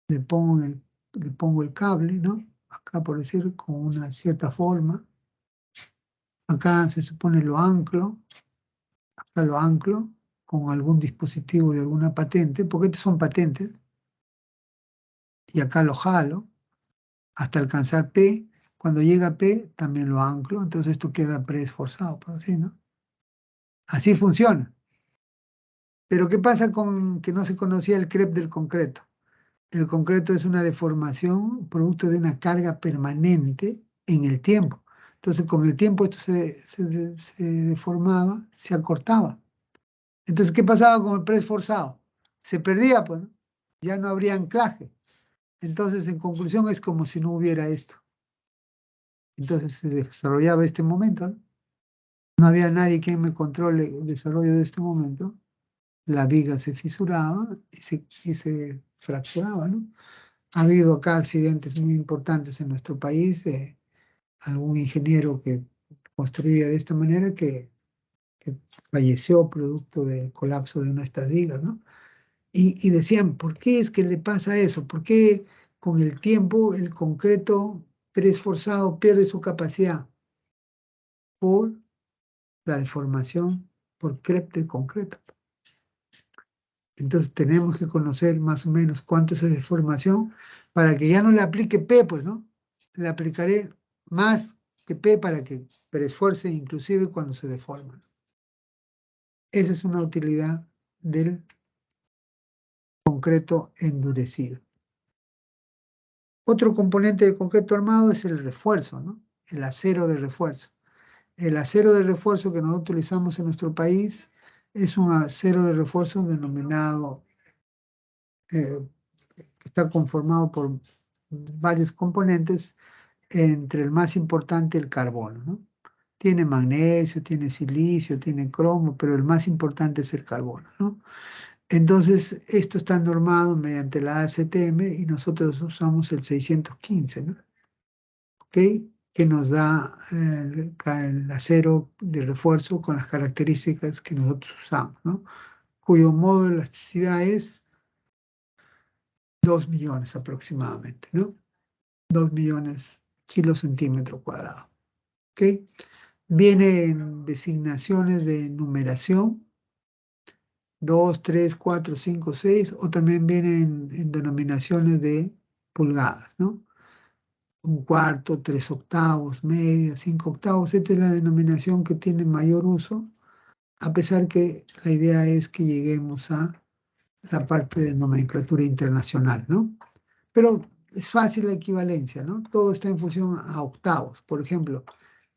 [SPEAKER 1] le pongo el cable, ¿no? Acá, por decir, con una cierta forma. Acá se supone lo anclo, acá lo anclo con algún dispositivo de alguna patente, porque estos son patentes, y acá lo jalo hasta alcanzar P. Cuando llega a P, también lo anclo, entonces esto queda preesforzado, por así, ¿no? Así funciona. Pero ¿qué pasa con que no se conocía el CREP del concreto? El concreto es una deformación producto de una carga permanente en el tiempo. Entonces, con el tiempo esto se deformaba, se acortaba. Entonces, ¿qué pasaba con el preesforzado? Se perdía, pues, ¿no? Ya no habría anclaje. Entonces, en conclusión, es como si no hubiera esto. Entonces, se desarrollaba este momento, ¿no? No había nadie quien me controle el desarrollo de este momento. La viga se fisuraba y se fracturaba, ¿no? Ha habido acá accidentes muy importantes en nuestro país de algún ingeniero que construía de esta manera que falleció producto del colapso de una de estas vigas, ¿no? Y decían, ¿por qué es que le pasa eso? ¿Por qué con el tiempo el concreto preesforzado pierde su capacidad? Por la deformación por crep de concreto. Entonces tenemos que conocer más o menos cuánto es esa deformación para que ya no le aplique P, pues, ¿no? Le aplicaré más que P para que preesfuerce inclusive cuando se deforma. Esa es una utilidad del concreto endurecido. Otro componente del concreto armado es el refuerzo, ¿no? El acero de refuerzo. El acero de refuerzo que nosotros utilizamos en nuestro país es un acero de refuerzo denominado que está conformado por varios componentes, entre el más importante el carbono, ¿no? Tiene magnesio, tiene silicio, tiene cromo, pero el más importante es el carbono, ¿no? Entonces, esto está normado mediante la ACTM y nosotros usamos el 615, ¿no? ¿Ok? Que nos da el acero de refuerzo con las características que nosotros usamos, ¿no? Cuyo modo de elasticidad es 2 millones aproximadamente, ¿no? 2 millones kilocentímetros cuadrados. ¿Ok? Viene en designaciones de numeración, 2, 3, 4, 5, 6, o también viene en denominaciones de pulgadas, ¿no? 1/4, 3/8, media, 5/8. Esta es la denominación que tiene mayor uso, a pesar que la idea es que lleguemos a la parte de nomenclatura internacional, ¿no? Pero es fácil la equivalencia, ¿no? Todo está en función a octavos. Por ejemplo,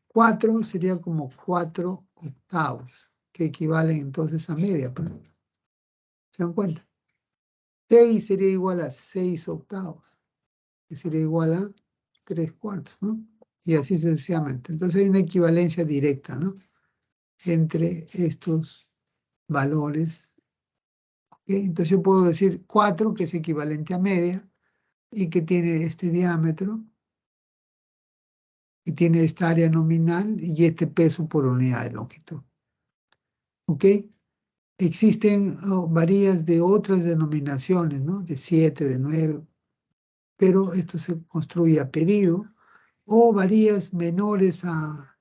[SPEAKER 1] 4 sería como 4/8, que equivalen entonces a media. ¿Se dan cuenta? 6 sería igual a 6/8, que sería igual a 3/4, ¿no? Y así sucesivamente. Entonces hay una equivalencia directa, ¿no? Entre estos valores. ¿Okay? Entonces yo puedo decir 4, que es equivalente a media, y que tiene este diámetro, y tiene esta área nominal y este peso por unidad de longitud. ¿Ok? Existen varillas de otras denominaciones, ¿no? De 7, de 9, pero esto se construye a pedido, o varillas menores a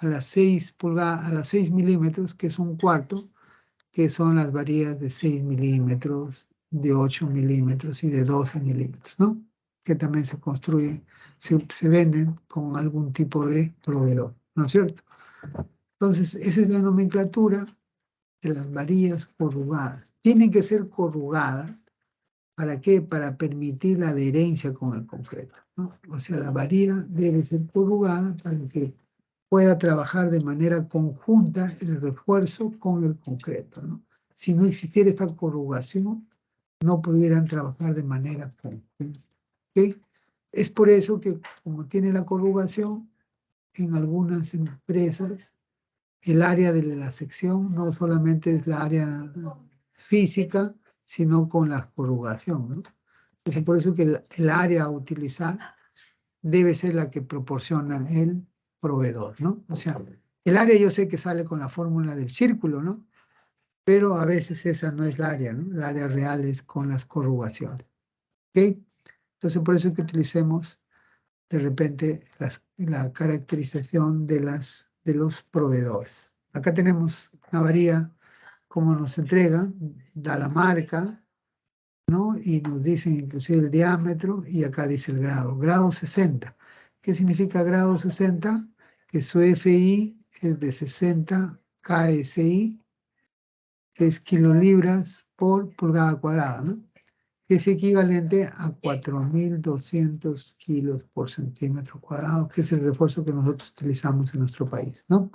[SPEAKER 1] las 6 pulgadas, a las 6 milímetros, que es 1/4, que son las varillas de 6 milímetros, de 8 milímetros y de 12 milímetros, ¿no? Que también se construyen, se venden con algún tipo de proveedor, ¿no es cierto? Entonces, esa es la nomenclatura de las varillas corrugadas. Tienen que ser corrugadas. ¿Para qué? Para permitir la adherencia con el concreto, ¿no? O sea, la varilla debe ser corrugada para que pueda trabajar de manera conjunta el refuerzo con el concreto, ¿no? Si no existiera esta corrugación, no pudieran trabajar de manera conjunta. ¿Ok? Es por eso que, como tiene la corrugación, en algunas empresas el área de la sección no solamente es la área física, sino con la corrugación, ¿no? Entonces, por eso que el área a utilizar debe ser la que proporciona el proveedor, ¿no? O sea, el área yo sé que sale con la fórmula del círculo, ¿no? Pero a veces esa no es la área, ¿no? El área real es con las corrugaciones, ¿ok? Entonces, por eso es que utilicemos de repente la caracterización de los proveedores. Acá tenemos una varilla, como nos entrega, da la marca, ¿no? Y nos dicen inclusive el diámetro y acá dice el grado. Grado 60. ¿Qué significa grado 60? Que su FI es de 60 KSI, que es kilolibras por pulgada cuadrada, ¿no? Que es equivalente a 4.200 kilos por centímetro cuadrado, que es el refuerzo que nosotros utilizamos en nuestro país, ¿no?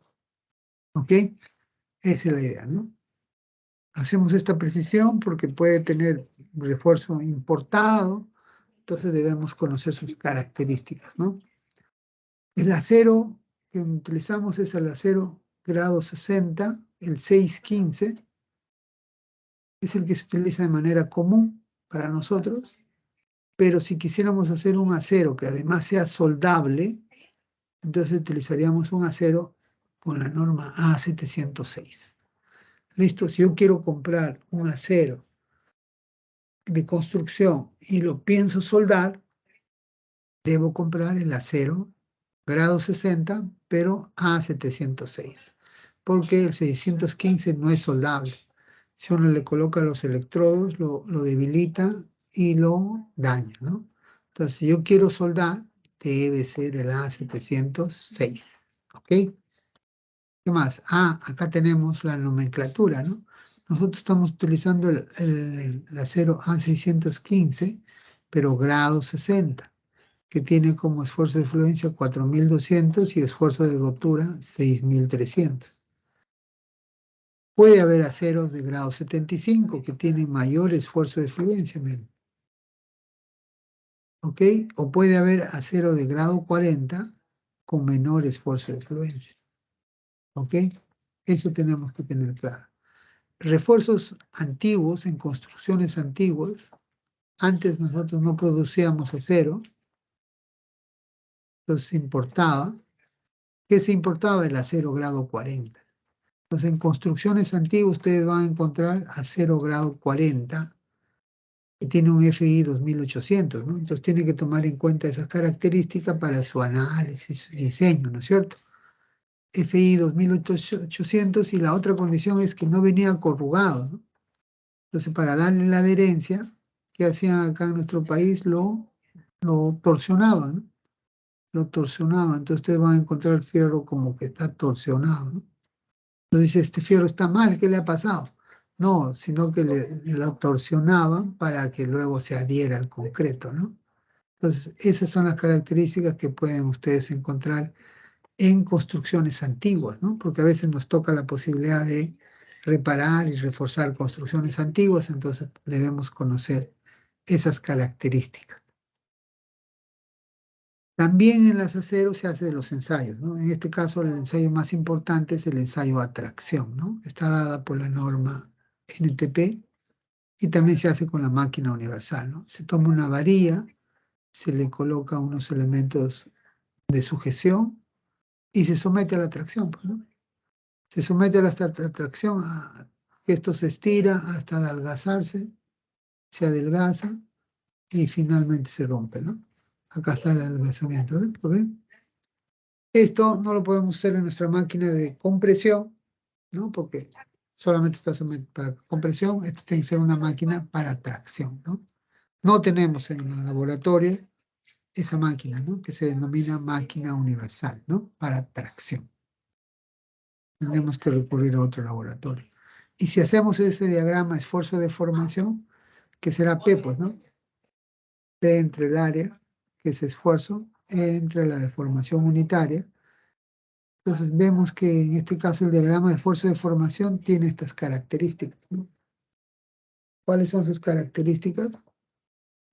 [SPEAKER 1] ¿Ok? Esa es la idea, ¿no? Hacemos esta precisión porque puede tener refuerzo importado, entonces debemos conocer sus características, ¿no? El acero que utilizamos es el acero grado 60, el 615, es el que se utiliza de manera común para nosotros, pero si quisiéramos hacer un acero que además sea soldable, entonces utilizaríamos un acero con la norma A706. Listo, si yo quiero comprar un acero de construcción y lo pienso soldar, debo comprar el acero grado 60, pero A706, porque el 615 no es soldable. Si uno le coloca los electrodos, lo debilita y lo daña, ¿no? Entonces, si yo quiero soldar, debe ser el A706, ¿ok? ¿Qué más? Ah, acá tenemos la nomenclatura, ¿no? Nosotros estamos utilizando el acero A615, pero grado 60, que tiene como esfuerzo de fluencia 4.200 y esfuerzo de rotura 6.300. Puede haber aceros de grado 75 que tienen mayor esfuerzo de fluencia, ¿ok? O puede haber acero de grado 40 con menor esfuerzo de fluencia, ¿ok? Eso tenemos que tener claro. Refuerzos antiguos, en construcciones antiguas, antes nosotros no producíamos acero, entonces se importaba. ¿Qué se importaba? El acero grado 40. Entonces, en construcciones antiguas ustedes van a encontrar acero grado 40, que tiene un FI 2800, ¿no? Entonces, tiene que tomar en cuenta esas características para su análisis, su diseño, ¿no es cierto? FI 2800 y la otra condición es que no venía corrugado, ¿no? Entonces, para darle la adherencia, ¿qué hacían acá en nuestro país? Lo torsionaban, ¿no? Lo torsionaban. Entonces, ustedes van a encontrar el fierro como que está torsionado, ¿no? Entonces dice, este fierro está mal, ¿qué le ha pasado? No, sino que lo torsionaban para que luego se adhiera al concreto, ¿no? Entonces, esas son las características que pueden ustedes encontrar en construcciones antiguas, ¿no? Porque a veces nos toca la posibilidad de reparar y reforzar construcciones antiguas, entonces debemos conocer esas características. También en las aceros se hace de los ensayos, ¿no? En este caso, el ensayo más importante es el ensayo a tracción, ¿no? Está dada por la norma NTP y también se hace con la máquina universal, ¿no? Se toma una varilla, se le coloca unos elementos de sujeción y se somete a la tracción, pues, ¿no? Se somete a la tracción, a que esto se estira hasta adelgazarse, se adelgaza y finalmente se rompe, ¿no? Acá está el adelgazamiento, ¿ves? ¿Lo ven? Esto no lo podemos hacer en nuestra máquina de compresión, ¿no? Porque solamente está sometido para compresión, esto tiene que ser una máquina para tracción, ¿no? No tenemos en el laboratorio esa máquina, ¿no? Que se denomina máquina universal, ¿no? Para tracción. Tendremos que recurrir a otro laboratorio. Y si hacemos ese diagrama esfuerzo de formación, que será P, pues, ¿no? P entre el área, que es esfuerzo, entre la deformación unitaria. Entonces vemos que en este caso el diagrama de esfuerzo de formación tiene estas características, ¿no? ¿Cuáles son sus características?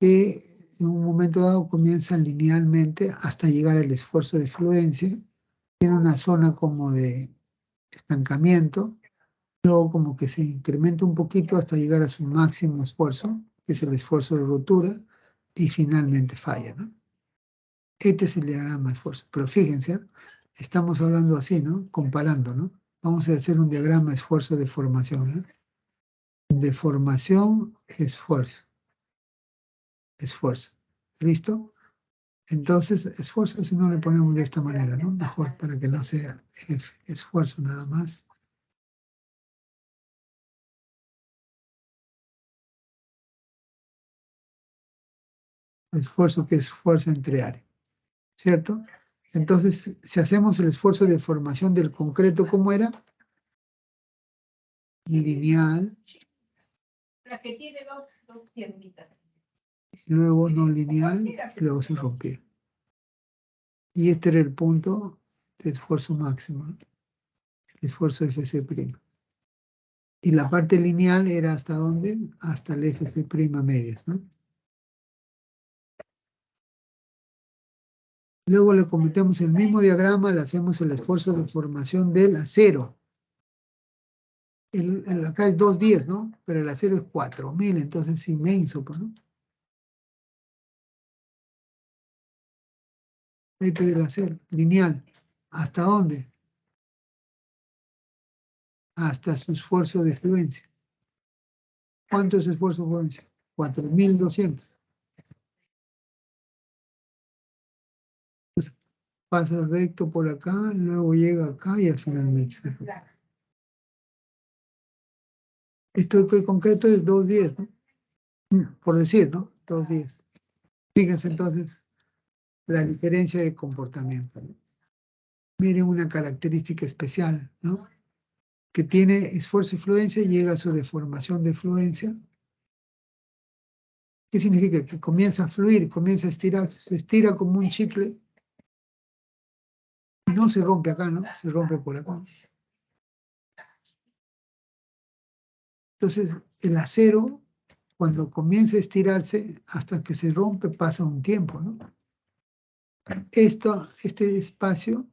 [SPEAKER 1] Que en un momento dado comienzan linealmente hasta llegar al esfuerzo de fluencia tiene una zona como de estancamiento, luego como que se incrementa un poquito hasta llegar a su máximo esfuerzo, que es el esfuerzo de rotura, y finalmente falla, ¿no? Este es el diagrama de esfuerzo. Pero fíjense, estamos hablando así, ¿no? Comparando, ¿no? Vamos a hacer un diagrama de esfuerzo de formación, ¿eh? Deformación, esfuerzo, esfuerzo. ¿Listo? Entonces, esfuerzo si no le ponemos de esta manera, ¿no? Mejor para que no sea esfuerzo nada más. Esfuerzo que es fuerza entre área, ¿cierto? Entonces, si hacemos el esfuerzo de formación del concreto, ¿cómo era? Lineal.
[SPEAKER 2] La que tiene dos piernitas.
[SPEAKER 1] Y luego no lineal, y luego se rompía. Y este era el punto de esfuerzo máximo, ¿no? El esfuerzo FC'. Y la parte lineal era hasta dónde? Hasta el FC' medias, ¿no? Luego le cometemos el mismo diagrama, le hacemos el esfuerzo de formación del acero. Acá es 210, ¿no? Pero el acero es 4000, entonces es inmenso, pues, ¿no? Este del acero, lineal. ¿Hasta dónde? Hasta su esfuerzo de fluencia. ¿Cuánto es esfuerzo de fluencia? 4200. Pues pasa recto por acá, luego llega acá y al final se rompe. Esto que concreto es 210, ¿no? Por decir, ¿no? 210. Fíjense entonces la diferencia de comportamiento, ¿no? Miren una característica especial, ¿no? Que tiene esfuerzo y fluencia y llega a su deformación de fluencia. ¿Qué significa? Que comienza a fluir, comienza a estirarse, se estira como un chicle y no se rompe acá, ¿no? Se rompe por acá. Entonces, el acero, cuando comienza a estirarse hasta que se rompe, pasa un tiempo, ¿no? Este espacio,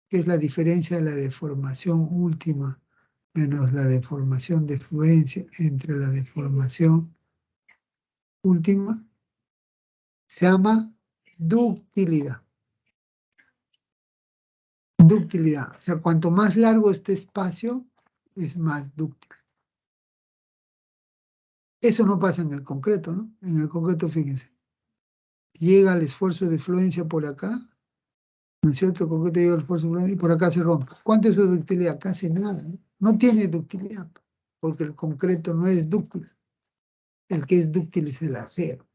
[SPEAKER 1] que es la diferencia de la deformación última menos la deformación de fluencia entre la deformación última, se llama ductilidad. Ductilidad. O sea, cuanto más largo este espacio, es más dúctil. Eso no pasa en el concreto, ¿no? En el concreto, fíjense, llega el esfuerzo de fluencia por acá, ¿no es cierto? El concreto llega el esfuerzo de fluencia y por acá se rompe. ¿Cuánto es su ductilidad? Casi nada, ¿no? No tiene ductilidad, porque el concreto no es dúctil. El que es dúctil es el acero.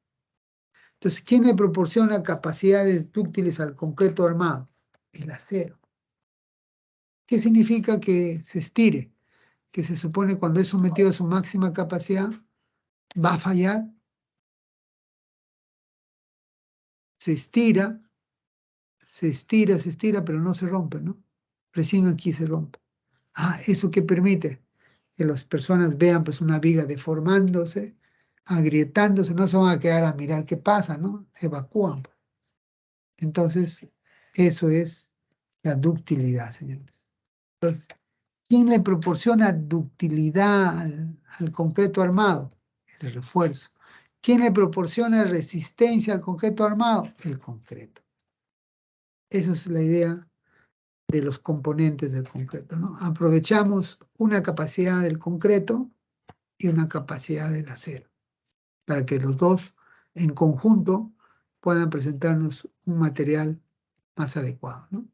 [SPEAKER 1] Entonces, ¿quién le proporciona capacidades dúctiles al concreto armado? El acero. ¿Qué significa que se estire? Que se supone cuando es sometido a su máxima capacidad, va a fallar, se estira, se estira, pero no se rompe, ¿no? Recién aquí se rompe. Ah, ¿eso qué permite? Que las personas vean pues una viga deformándose, agrietándose, no se van a quedar a mirar qué pasa, ¿no? Evacúan. Entonces, eso es la ductilidad, señores. Entonces, ¿quién le proporciona ductilidad al concreto armado? El refuerzo. ¿Quién le proporciona resistencia al concreto armado? El concreto. Esa es la idea de los componentes del concreto, ¿no? Aprovechamos una capacidad del concreto y una capacidad del acero, para que los dos en conjunto puedan presentarnos un material más adecuado, ¿no?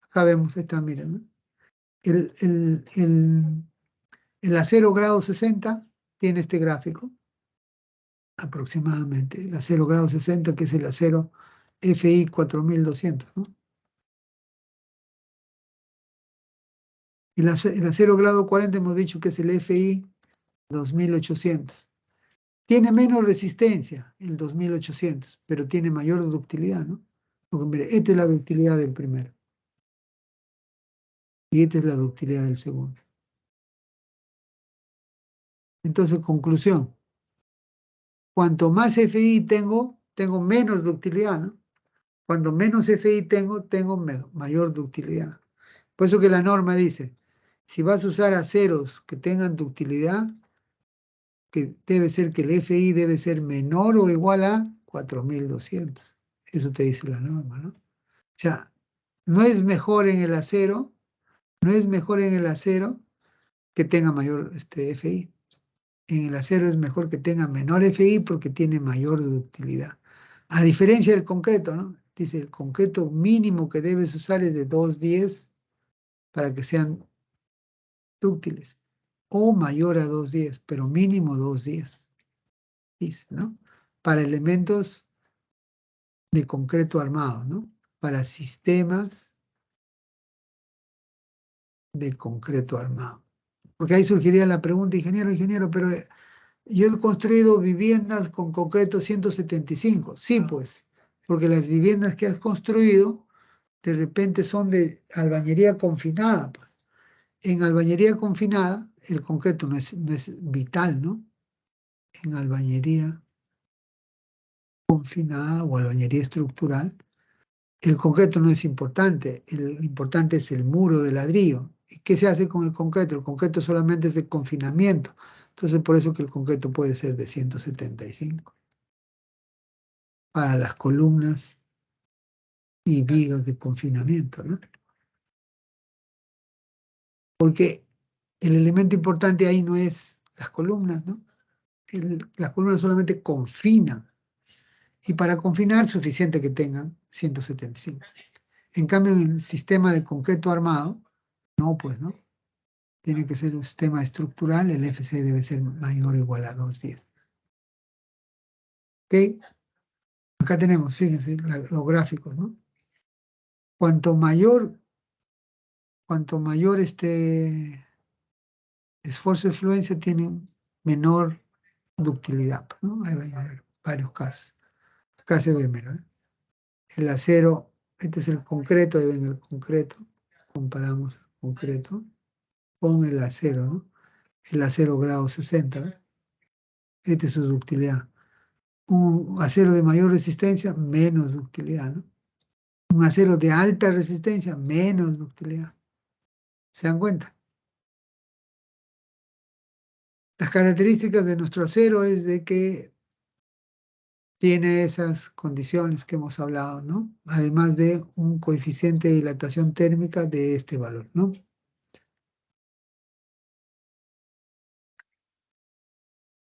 [SPEAKER 1] Acá vemos esta, miren, ¿no? El acero grado 60 tiene este gráfico, aproximadamente. El acero grado 60, que es el acero FI 4200, ¿no? El acero grado 40 hemos dicho que es el FI 2800. Tiene menos resistencia, el 2800, pero tiene mayor ductilidad, ¿no? Porque mire, esta es la ductilidad del primero. Y esta es la ductilidad del segundo. Entonces, conclusión. Cuanto más FI tengo menos ductilidad, ¿no? Cuando menos FI tengo mayor ductilidad. Por eso que la norma dice, si vas a usar aceros que tengan ductilidad, que debe ser que el FI debe ser menor o igual a 4200. Eso te dice la norma, ¿no? O sea, no es mejor en el acero, no es mejor en el acero que tenga mayor FI. En el acero es mejor que tenga menor FI porque tiene mayor ductilidad. A diferencia del concreto, ¿no? Dice, el concreto mínimo que debes usar es de 210 para que sean dúctiles, o mayor a 210, pero mínimo 210, dice, ¿no? Para elementos de concreto armado, ¿no? Para sistemas de concreto armado. Porque ahí surgiría la pregunta, ingeniero, pero yo he construido viviendas con concreto 175. Sí, pues, porque las viviendas que has construido de repente son de albañería confinada, pues. En albañería confinada, el concreto no es vital, ¿no? En albañería confinada o albañería estructural, el concreto no es importante, el importante es el muro de ladrillo. ¿Y qué se hace con el concreto? El concreto solamente es de confinamiento. Entonces, por eso que el concreto puede ser de 175 para las columnas y vigas de confinamiento, ¿no? Porque el elemento importante ahí no es las columnas, ¿no? Las columnas solamente confinan. Y para confinar, es suficiente que tengan 175. En cambio, en el sistema de concreto armado, no, pues, ¿no? Tiene que ser un sistema estructural, el FC debe ser mayor o igual a 210. ¿Ok? Acá tenemos, fíjense, los gráficos, ¿no? Cuanto mayor este esfuerzo de fluencia, tiene menor ductilidad, ¿no? Ahí van a ver varios casos. Acá se ve, mira, ¿eh? El acero, este es el concreto, ahí ven el concreto, comparamos el concreto con el acero, ¿no? El acero grado 60, ¿ves? Esta es su ductilidad. Un acero de mayor resistencia, menos ductilidad, ¿no? Un acero de alta resistencia, menos ductilidad. ¿Se dan cuenta? Las características de nuestro acero es de que tiene esas condiciones que hemos hablado, ¿no? Además de un coeficiente de dilatación térmica de este valor, ¿no?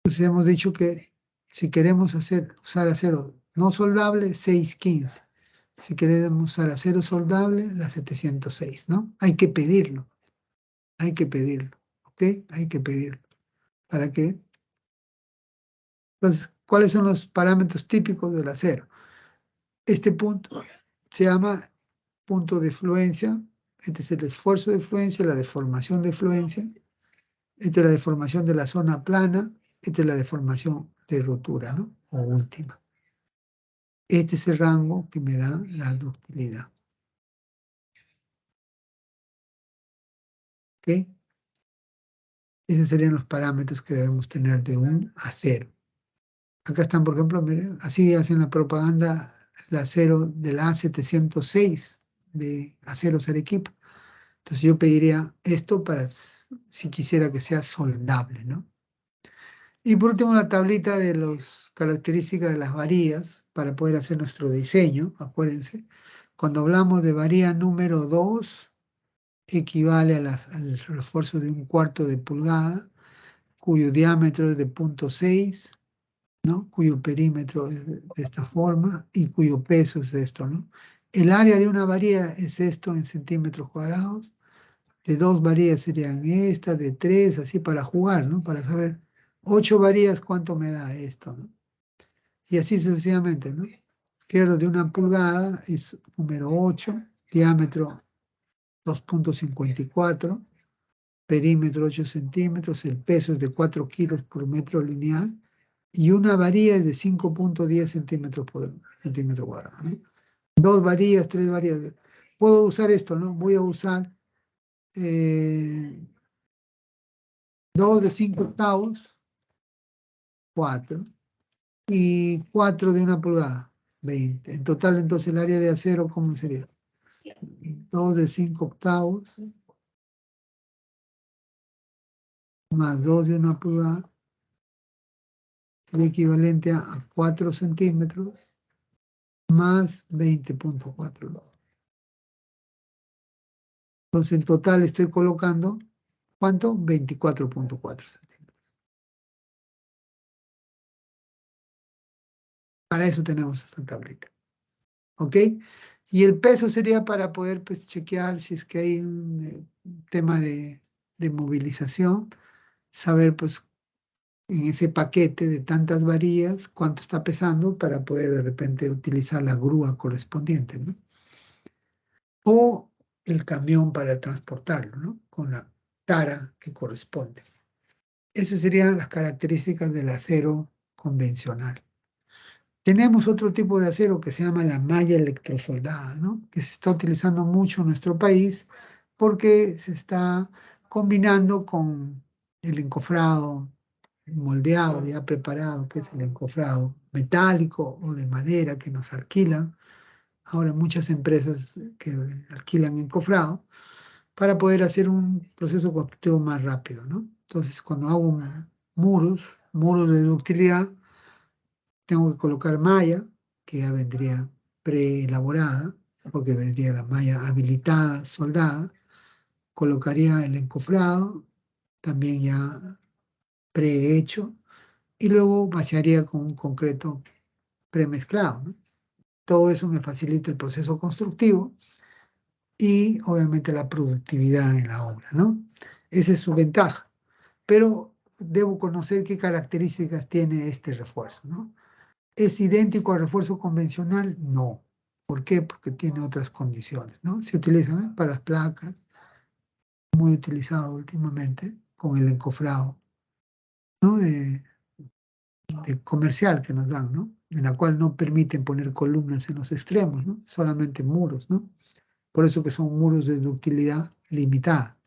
[SPEAKER 1] Entonces hemos dicho que si queremos usar acero no soldable, 615. Si queremos usar acero soldable, la 706, ¿no? Hay que pedirlo, ¿ok? Hay que pedirlo. ¿Para qué? Entonces, ¿cuáles son los parámetros típicos del acero? Este punto se llama punto de fluencia. Este es el esfuerzo de fluencia, la deformación de fluencia. Esta es la deformación de la zona plana. Esta es la deformación de rotura, ¿no? O última. Este es el rango que me da la ductilidad. ¿Ok? Esos serían los parámetros que debemos tener de un acero. Acá están, por ejemplo, miren, así hacen la propaganda el acero del A706 de Aceros Arequipa. Entonces yo pediría esto para si quisiera que sea soldable, ¿no? Y por último, la tablita de las características de las varillas para poder hacer nuestro diseño, acuérdense. Cuando hablamos de varilla número 2, equivale al refuerzo de 1/4 de pulgada, cuyo diámetro es de 0,6, ¿no? Cuyo perímetro es de esta forma y cuyo peso es esto, ¿no? El área de una varilla es esto en centímetros cuadrados. De 2 varillas serían estas, de 3, así para jugar, ¿no? Para saber 8 varillas cuánto me da esto, ¿no? Y así sucesivamente, ¿no? Fierro de 1 pulgada es número 8, diámetro 2,54, perímetro 8 centímetros, el peso es de 4 kilos por metro lineal y una varilla es de 5,10 centímetros por centímetro cuadrado, ¿no? 2 varillas, 3 varillas. Puedo usar esto, ¿no? Voy a usar 2 de 5/8, 4, y 4 de 1 pulgada. 20. En total, entonces, el área de acero, ¿cómo sería? 2 de 5 octavos, más 2 de 1 pulgada, sería equivalente a 4 centímetros, más 20.4. Entonces, en total estoy colocando, ¿cuánto? 24.4 centímetros. Para eso tenemos esta tablita. ¿Ok? Y el peso sería para poder pues, chequear si es que hay un tema de movilización, saber pues en ese paquete de tantas varillas cuánto está pesando para poder de repente utilizar la grúa correspondiente, ¿no? O el camión para transportarlo, ¿no? Con la tara que corresponde. Esas serían las características del acero convencional. Tenemos otro tipo de acero que se llama la malla electrosoldada, ¿no? Que se está utilizando mucho en nuestro país porque se está combinando con el encofrado moldeado, ya preparado, que es el encofrado metálico o de madera que nos alquilan. Ahora muchas empresas que alquilan encofrado para poder hacer un proceso constructivo más rápido, ¿no? Entonces, cuando hago muros de ductilidad, tengo que colocar malla, que ya vendría preelaborada, porque vendría la malla habilitada, soldada, colocaría el encofrado, también ya prehecho, y luego vaciaría con un concreto premezclado, ¿no? Todo eso me facilita el proceso constructivo y obviamente la productividad en la obra, ¿no? Esa es su ventaja, pero debo conocer qué características tiene este refuerzo, ¿no? ¿Es idéntico al refuerzo convencional? No. ¿Por qué? Porque tiene otras condiciones, ¿no? Se utiliza, ¿eh?, para las placas, muy utilizado últimamente, con el encofrado, ¿no? De comercial que nos dan, ¿no? En la cual no permiten poner columnas en los extremos, ¿no? Solamente muros, ¿no? Por eso que son muros de ductilidad limitada.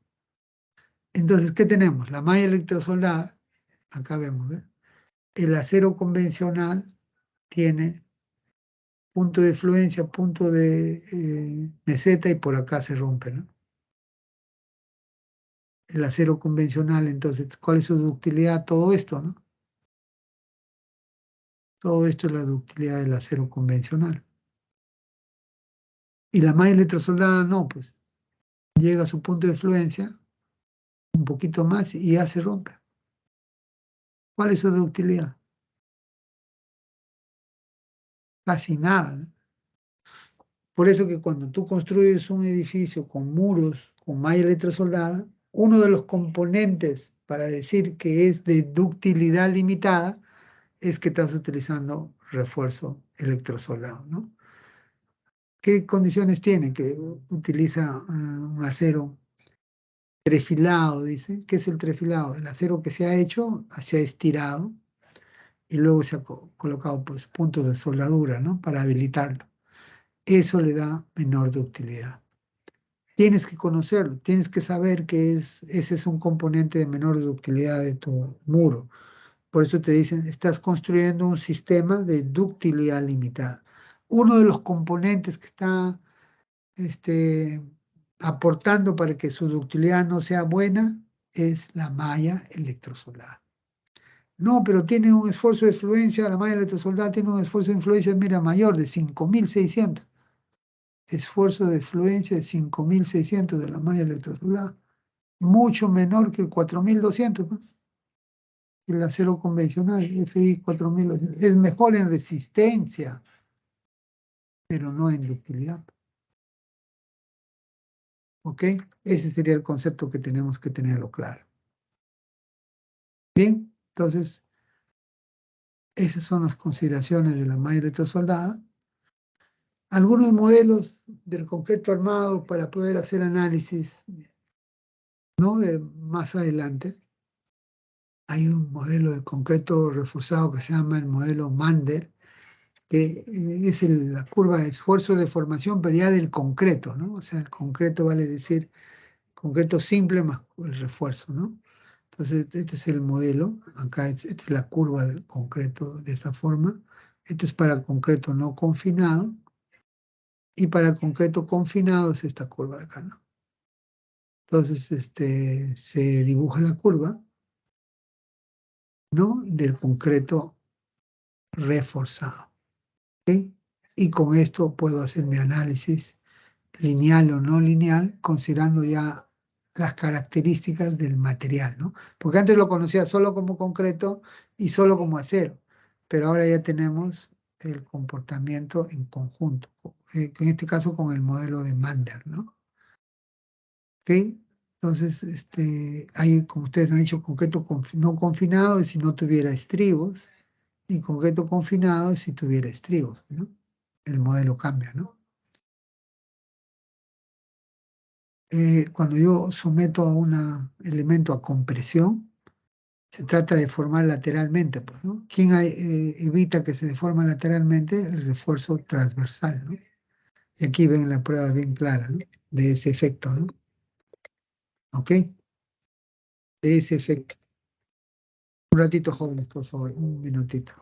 [SPEAKER 1] Entonces, ¿qué tenemos? La malla electrosoldada, acá vemos, ¿eh? El acero convencional tiene punto de fluencia, punto de meseta y por acá se rompe, ¿no? El acero convencional, entonces, ¿cuál es su ductilidad? Todo esto, ¿no? Todo esto es la ductilidad del acero convencional. Y la malla electrosoldada no, pues llega a su punto de fluencia un poquito más y ya se rompe. ¿Cuál es su ductilidad? Casi nada, ¿no? Por eso que cuando tú construyes un edificio con muros, con malla electrosoldada, uno de los componentes para decir que es de ductilidad limitada es que estás utilizando refuerzo electrosoldado, ¿no? ¿Qué condiciones tiene? Que utiliza un acero trefilado, dice. ¿Qué es el trefilado? El acero que se ha hecho, se ha estirado y luego se ha colocado pues, puntos de soldadura, ¿no? Para habilitarlo. Eso le da menor ductilidad. Tienes que conocerlo, tienes que saber que ese es un componente de menor ductilidad de tu muro. Por eso te dicen, estás construyendo un sistema de ductilidad limitada. Uno de los componentes que está aportando para que su ductilidad no sea buena es la malla electrosoldada. No, pero tiene un esfuerzo de fluencia, la malla electrosoldada tiene un esfuerzo de influencia, mira, mayor de 5.600. Esfuerzo de fluencia de 5.600 de la malla electrosoldada. Mucho menor que el 4.200, ¿no? El acero convencional, FI 4.200. Es mejor en resistencia, pero no en ductilidad. ¿Ok? Ese sería el concepto que tenemos que tenerlo claro. Bien, entonces, esas son las consideraciones de la malla electrosoldada. Algunos modelos del concreto armado para poder hacer análisis, ¿no? De más adelante. Hay un modelo de concreto reforzado que se llama el modelo Mander, que es la curva de esfuerzo de formación, pero ya del concreto, ¿no? O sea, el concreto vale decir concreto simple más el refuerzo, ¿no? Entonces, este es el modelo, acá esta es la curva del concreto de esta forma, Esto es para concreto no confinado. Y para concreto confinado es esta curva de acá, ¿no? Entonces, se dibuja la curva, ¿no? Del concreto reforzado, ¿ok? Y con esto puedo hacer mi análisis lineal o no lineal, considerando ya las características del material, ¿no? Porque antes lo conocía solo como concreto y solo como acero, pero ahora ya tenemos el comportamiento en conjunto, en este caso con el modelo de Mander, ¿no? ¿Ok? Entonces, hay, como ustedes han dicho, concreto no confinado es si no tuviera estribos, y concreto confinado es si tuviera estribos, ¿no? El modelo cambia, ¿no? Cuando yo someto a un elemento a compresión, se trata de formar lateralmente, pues, ¿no? ¿Quién evita que se deforme lateralmente? El refuerzo transversal, ¿no? Y aquí ven la prueba bien clara, ¿no? De ese efecto, ¿no? ¿Ok? De ese efecto. Un ratito, jóvenes, por favor, un minutito.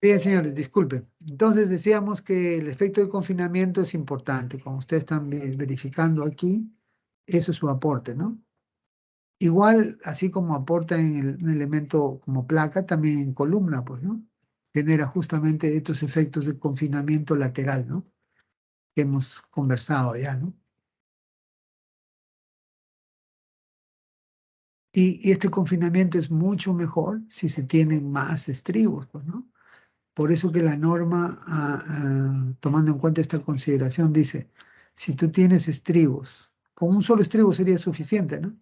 [SPEAKER 1] Bien, señores, disculpen. Entonces decíamos que el efecto de confinamiento es importante. Como ustedes están verificando aquí, eso es su aporte, ¿no? Igual, así como aporta en un elemento como placa, también en columna, pues, ¿no? Genera justamente estos efectos de confinamiento lateral, ¿no? Que hemos conversado ya, ¿no? Y este confinamiento es mucho mejor si se tienen más estribos, pues, ¿no? Por eso que la norma, tomando en cuenta esta consideración, dice, si tú tienes estribos, con un solo estribo sería suficiente, ¿no?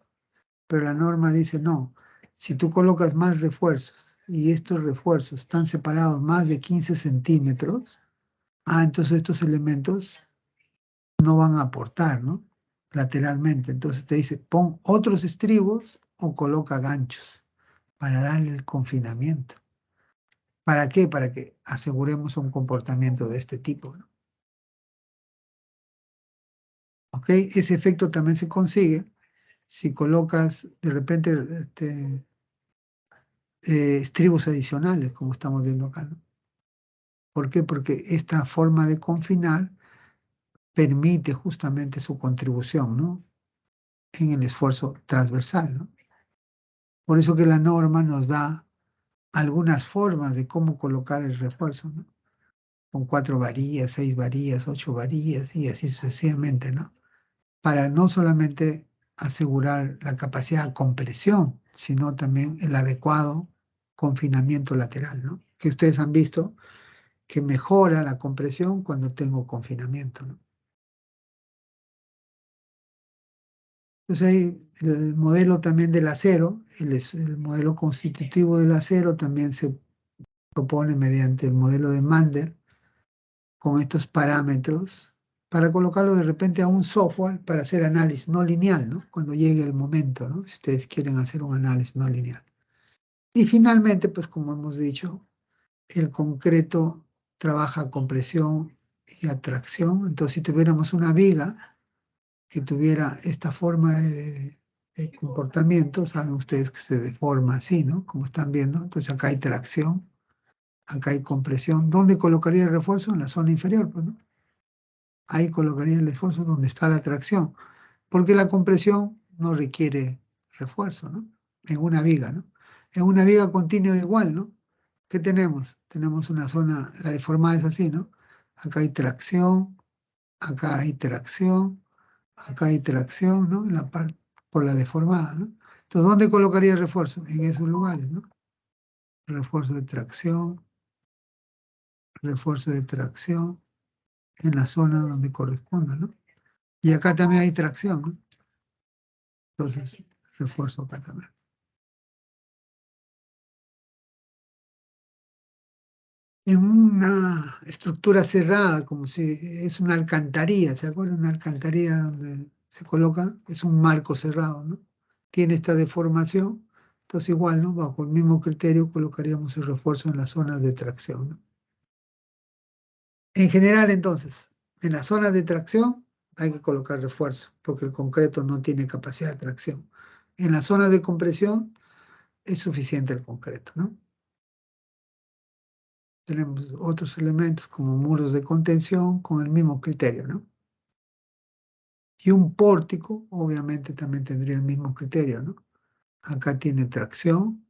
[SPEAKER 1] Pero la norma dice, no, si tú colocas más refuerzos y estos refuerzos están separados más de 15 centímetros, entonces estos elementos no van a aportar, ¿no? Lateralmente. Entonces te dice, pon otros estribos o coloca ganchos para darle el confinamiento. ¿Para qué? Para que aseguremos un comportamiento de este tipo, ¿no? ¿Ok? Ese efecto también se consigue si colocas de repente estribos adicionales, como estamos viendo acá, ¿no? ¿Por qué? Porque esta forma de confinar permite justamente su contribución, ¿no? En el esfuerzo transversal, ¿no? Por eso que la norma nos da algunas formas de cómo colocar el refuerzo, ¿no? Con 4 varillas, 6 varillas, 8 varillas y así sucesivamente, ¿no? Para no solamente asegurar la capacidad de compresión, sino también el adecuado confinamiento lateral, ¿no? Que ustedes han visto que mejora la compresión cuando tengo confinamiento, ¿no? Entonces hay el modelo también del acero, el modelo constitutivo del acero también se propone mediante el modelo de Mander con estos parámetros para colocarlo de repente a un software para hacer análisis no lineal, ¿no? Cuando llegue el momento, ¿no? Si ustedes quieren hacer un análisis no lineal. Y finalmente, pues como hemos dicho, el concreto trabaja con presión y atracción. Entonces, si tuviéramos una viga que tuviera esta forma de comportamiento, saben ustedes que se deforma así, ¿no? Como están viendo. Entonces, acá hay tracción, acá hay compresión. ¿Dónde colocaría el refuerzo? En la zona inferior, pues, ¿no? Ahí colocaría el esfuerzo donde está la tracción, porque la compresión no requiere refuerzo, ¿no? En una viga, ¿no? En una viga continua igual, ¿no? ¿Qué tenemos? Tenemos una zona, la deformada es así, ¿no? Acá hay tracción, acá hay tracción, acá hay tracción, ¿no? En la parte, por la deformada, ¿no? Entonces, ¿dónde colocaría el refuerzo? En esos lugares, ¿no? Refuerzo de tracción, en la zona donde corresponda, ¿no? Y acá también hay tracción, ¿no? Entonces, refuerzo acá también. En una estructura cerrada, como si es una alcantarilla, ¿se acuerdan? Una alcantarilla donde se coloca, es un marco cerrado, ¿no? Tiene esta deformación, entonces igual, ¿no? Bajo el mismo criterio colocaríamos el refuerzo en las zonas de tracción, ¿no? En general, entonces, en las zonas de tracción hay que colocar refuerzo, porque el concreto no tiene capacidad de tracción. En las zonas de compresión es suficiente el concreto, ¿no? Tenemos otros elementos como muros de contención con el mismo criterio, ¿no? Y un pórtico, obviamente, también tendría el mismo criterio, ¿no? Acá tiene tracción,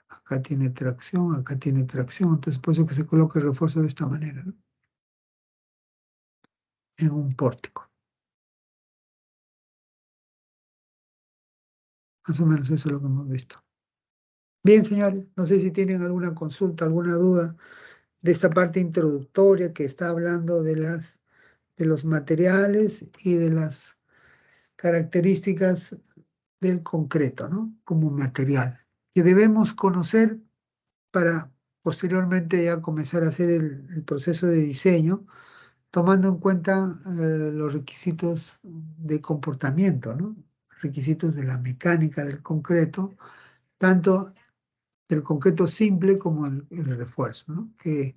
[SPEAKER 1] acá tiene tracción, acá tiene tracción. Entonces, por eso que se coloca el refuerzo de esta manera, ¿no? En un pórtico. Más o menos eso es lo que hemos visto. Bien, señores, no sé si tienen alguna consulta, alguna duda de esta parte introductoria que está hablando de los materiales y de las características del concreto, ¿no? Como material, que debemos conocer para posteriormente ya comenzar a hacer el proceso de diseño, tomando en cuenta los requisitos de comportamiento, ¿no? Requisitos de la mecánica del concreto, tanto del concreto simple como el refuerzo, ¿no? Que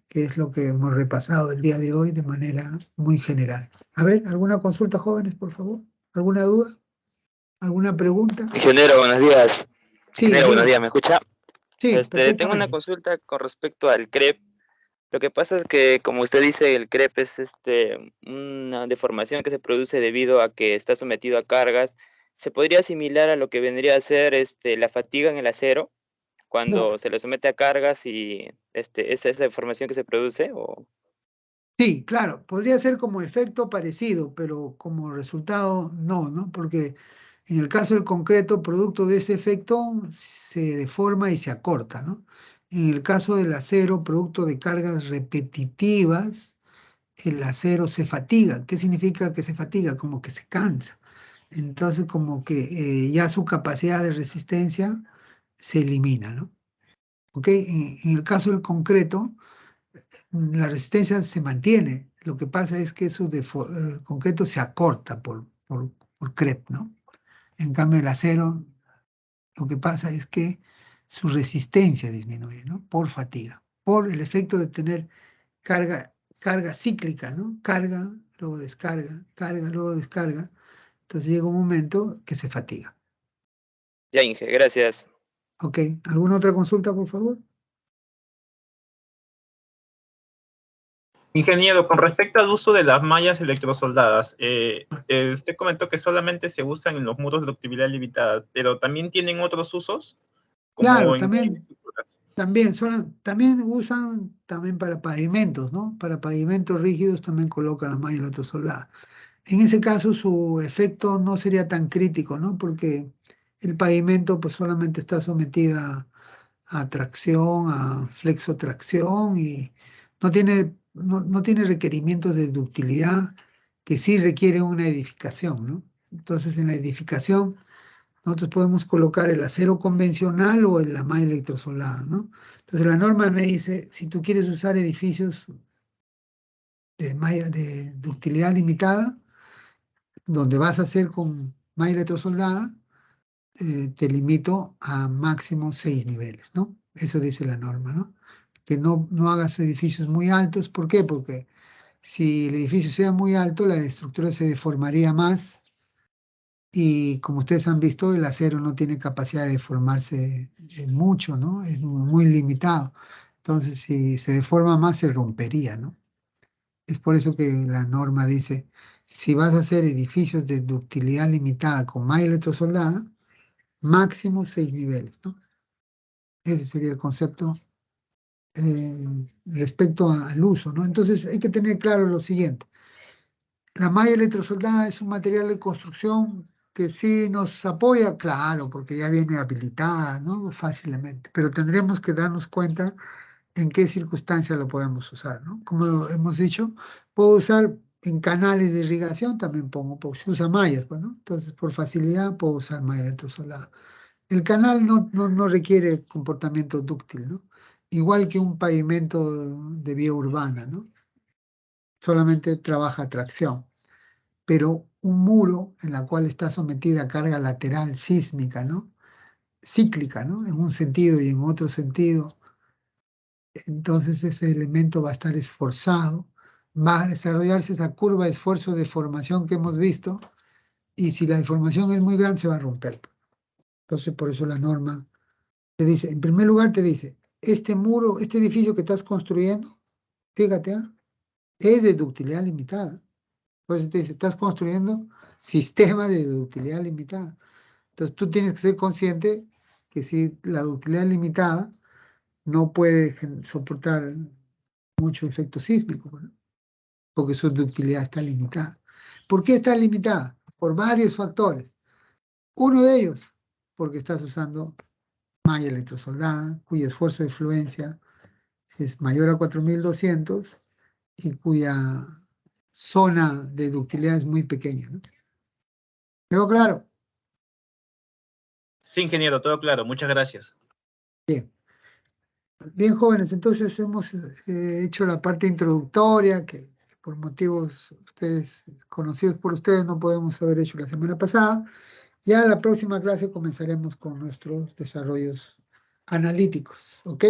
[SPEAKER 1] es lo que hemos repasado el día de hoy de manera muy general. A ver, ¿alguna consulta, jóvenes, por favor? ¿Alguna duda? ¿Alguna pregunta?
[SPEAKER 3] Ingeniero, buenos días.
[SPEAKER 1] Sí,
[SPEAKER 3] Ingeniero, buenos
[SPEAKER 1] dígame.
[SPEAKER 3] días, ¿me escucha?
[SPEAKER 1] Sí,
[SPEAKER 3] Tengo una
[SPEAKER 1] perfectamente.
[SPEAKER 3] consulta con respecto al CREP. Lo que pasa es que, como usted dice, el CREP es una deformación que se produce debido a que está sometido a cargas. ¿Se podría asimilar a lo que vendría a ser la fatiga en el acero
[SPEAKER 1] No,
[SPEAKER 3] cuando se le somete a cargas y esa deformación que se produce? O...
[SPEAKER 1] sí, claro, podría ser como efecto parecido, pero como resultado no, ¿no? Porque en el caso del concreto, producto de ese efecto, se deforma y se acorta, ¿no? En el caso del acero, producto de cargas repetitivas, el acero se fatiga. ¿Qué significa que se fatiga? Como que se cansa. Entonces, como que ya su capacidad de resistencia se elimina, ¿no? ¿Ok? En el caso del concreto, la resistencia se mantiene. Lo que pasa es que el concreto se acorta por CREP, ¿no? En cambio, el acero, lo que pasa es que su resistencia disminuye, ¿no? Por fatiga, por el efecto de tener carga cíclica, ¿no? Carga, luego descarga, carga, luego descarga. Entonces llega un momento que se fatiga.
[SPEAKER 3] Ya, Inge, gracias.
[SPEAKER 1] ¿Ok? ¿Alguna otra consulta, por favor?
[SPEAKER 4] Ingeniero, con respecto al uso de las mallas electrosoldadas, usted comentó que solamente se usan en los muros de ductibilidad limitada, pero también tienen otros usos,
[SPEAKER 1] Claro,
[SPEAKER 4] como en estructuras.
[SPEAKER 1] también usan también para pavimentos, ¿no? Para pavimentos rígidos también colocan las mallas electrosoldadas. En ese caso su efecto no sería tan crítico, ¿no? Porque el pavimento pues solamente está sometida a tracción, a flexotracción y no tiene requerimientos de ductilidad que sí requieren una edificación, ¿no? Entonces en la edificación nosotros podemos colocar el acero convencional o la malla electrosoldada, ¿no? Entonces la norma me dice, si tú quieres usar edificios de ductilidad limitada, donde vas a hacer con malla electrosoldada, te limito a máximo 6 niveles, ¿no? Eso dice la norma, ¿no? Que no hagas edificios muy altos. ¿Por qué? Porque si el edificio sea muy alto, la estructura se deformaría más y como ustedes han visto, el acero no tiene capacidad de deformarse mucho, ¿no? Es muy limitado. Entonces, si se deforma más, se rompería, ¿no? Es por eso que la norma dice, si vas a hacer edificios de ductilidad limitada con malla electrosoldada, máximo 6 niveles, ¿no? Ese sería el concepto respecto al uso, ¿no? Entonces hay que tener claro lo siguiente. La malla electrosoldada es un material de construcción que sí nos apoya, claro, porque ya viene habilitada, ¿no? Fácilmente, pero tendremos que darnos cuenta en qué circunstancias lo podemos usar, ¿no? Como hemos dicho, puedo usar en canales de irrigación, también pongo, pues, se usa mallas, pues, ¿no? Entonces, por facilidad puedo usar malla electrosoldada. El canal no requiere comportamiento dúctil, ¿no? Igual que un pavimento de vía urbana, ¿no? Solamente trabaja tracción. Pero un muro en la cual está sometida a carga lateral sísmica, ¿no? Cíclica, ¿no? En un sentido y en otro sentido, entonces ese elemento va a estar esforzado, va a desarrollarse esa curva de esfuerzo-deformación que hemos visto, y si la deformación es muy grande, se va a romper. Entonces, por eso la norma te dice, en primer lugar te dice, este muro, este edificio que estás construyendo, fíjate, es de ductilidad limitada. Por eso te dice, estás construyendo sistemas de ductilidad limitada. Entonces tú tienes que ser consciente que si la ductilidad limitada no puede soportar mucho efecto sísmico, ¿no? Porque su ductilidad está limitada. ¿Por qué está limitada? Por varios factores. Uno de ellos, porque estás usando malla electrosoldada, cuyo esfuerzo de fluencia es mayor a 4200 y cuya zona de ductilidad es muy pequeña, ¿no? ¿Quedó claro?
[SPEAKER 4] Sí, ingeniero, todo claro. Muchas gracias.
[SPEAKER 1] Bien. Bien, jóvenes, entonces hemos hecho la parte introductoria que por motivos conocidos por ustedes no podemos haber hecho la semana pasada. Ya en la próxima clase comenzaremos con nuestros desarrollos analíticos, ¿ok?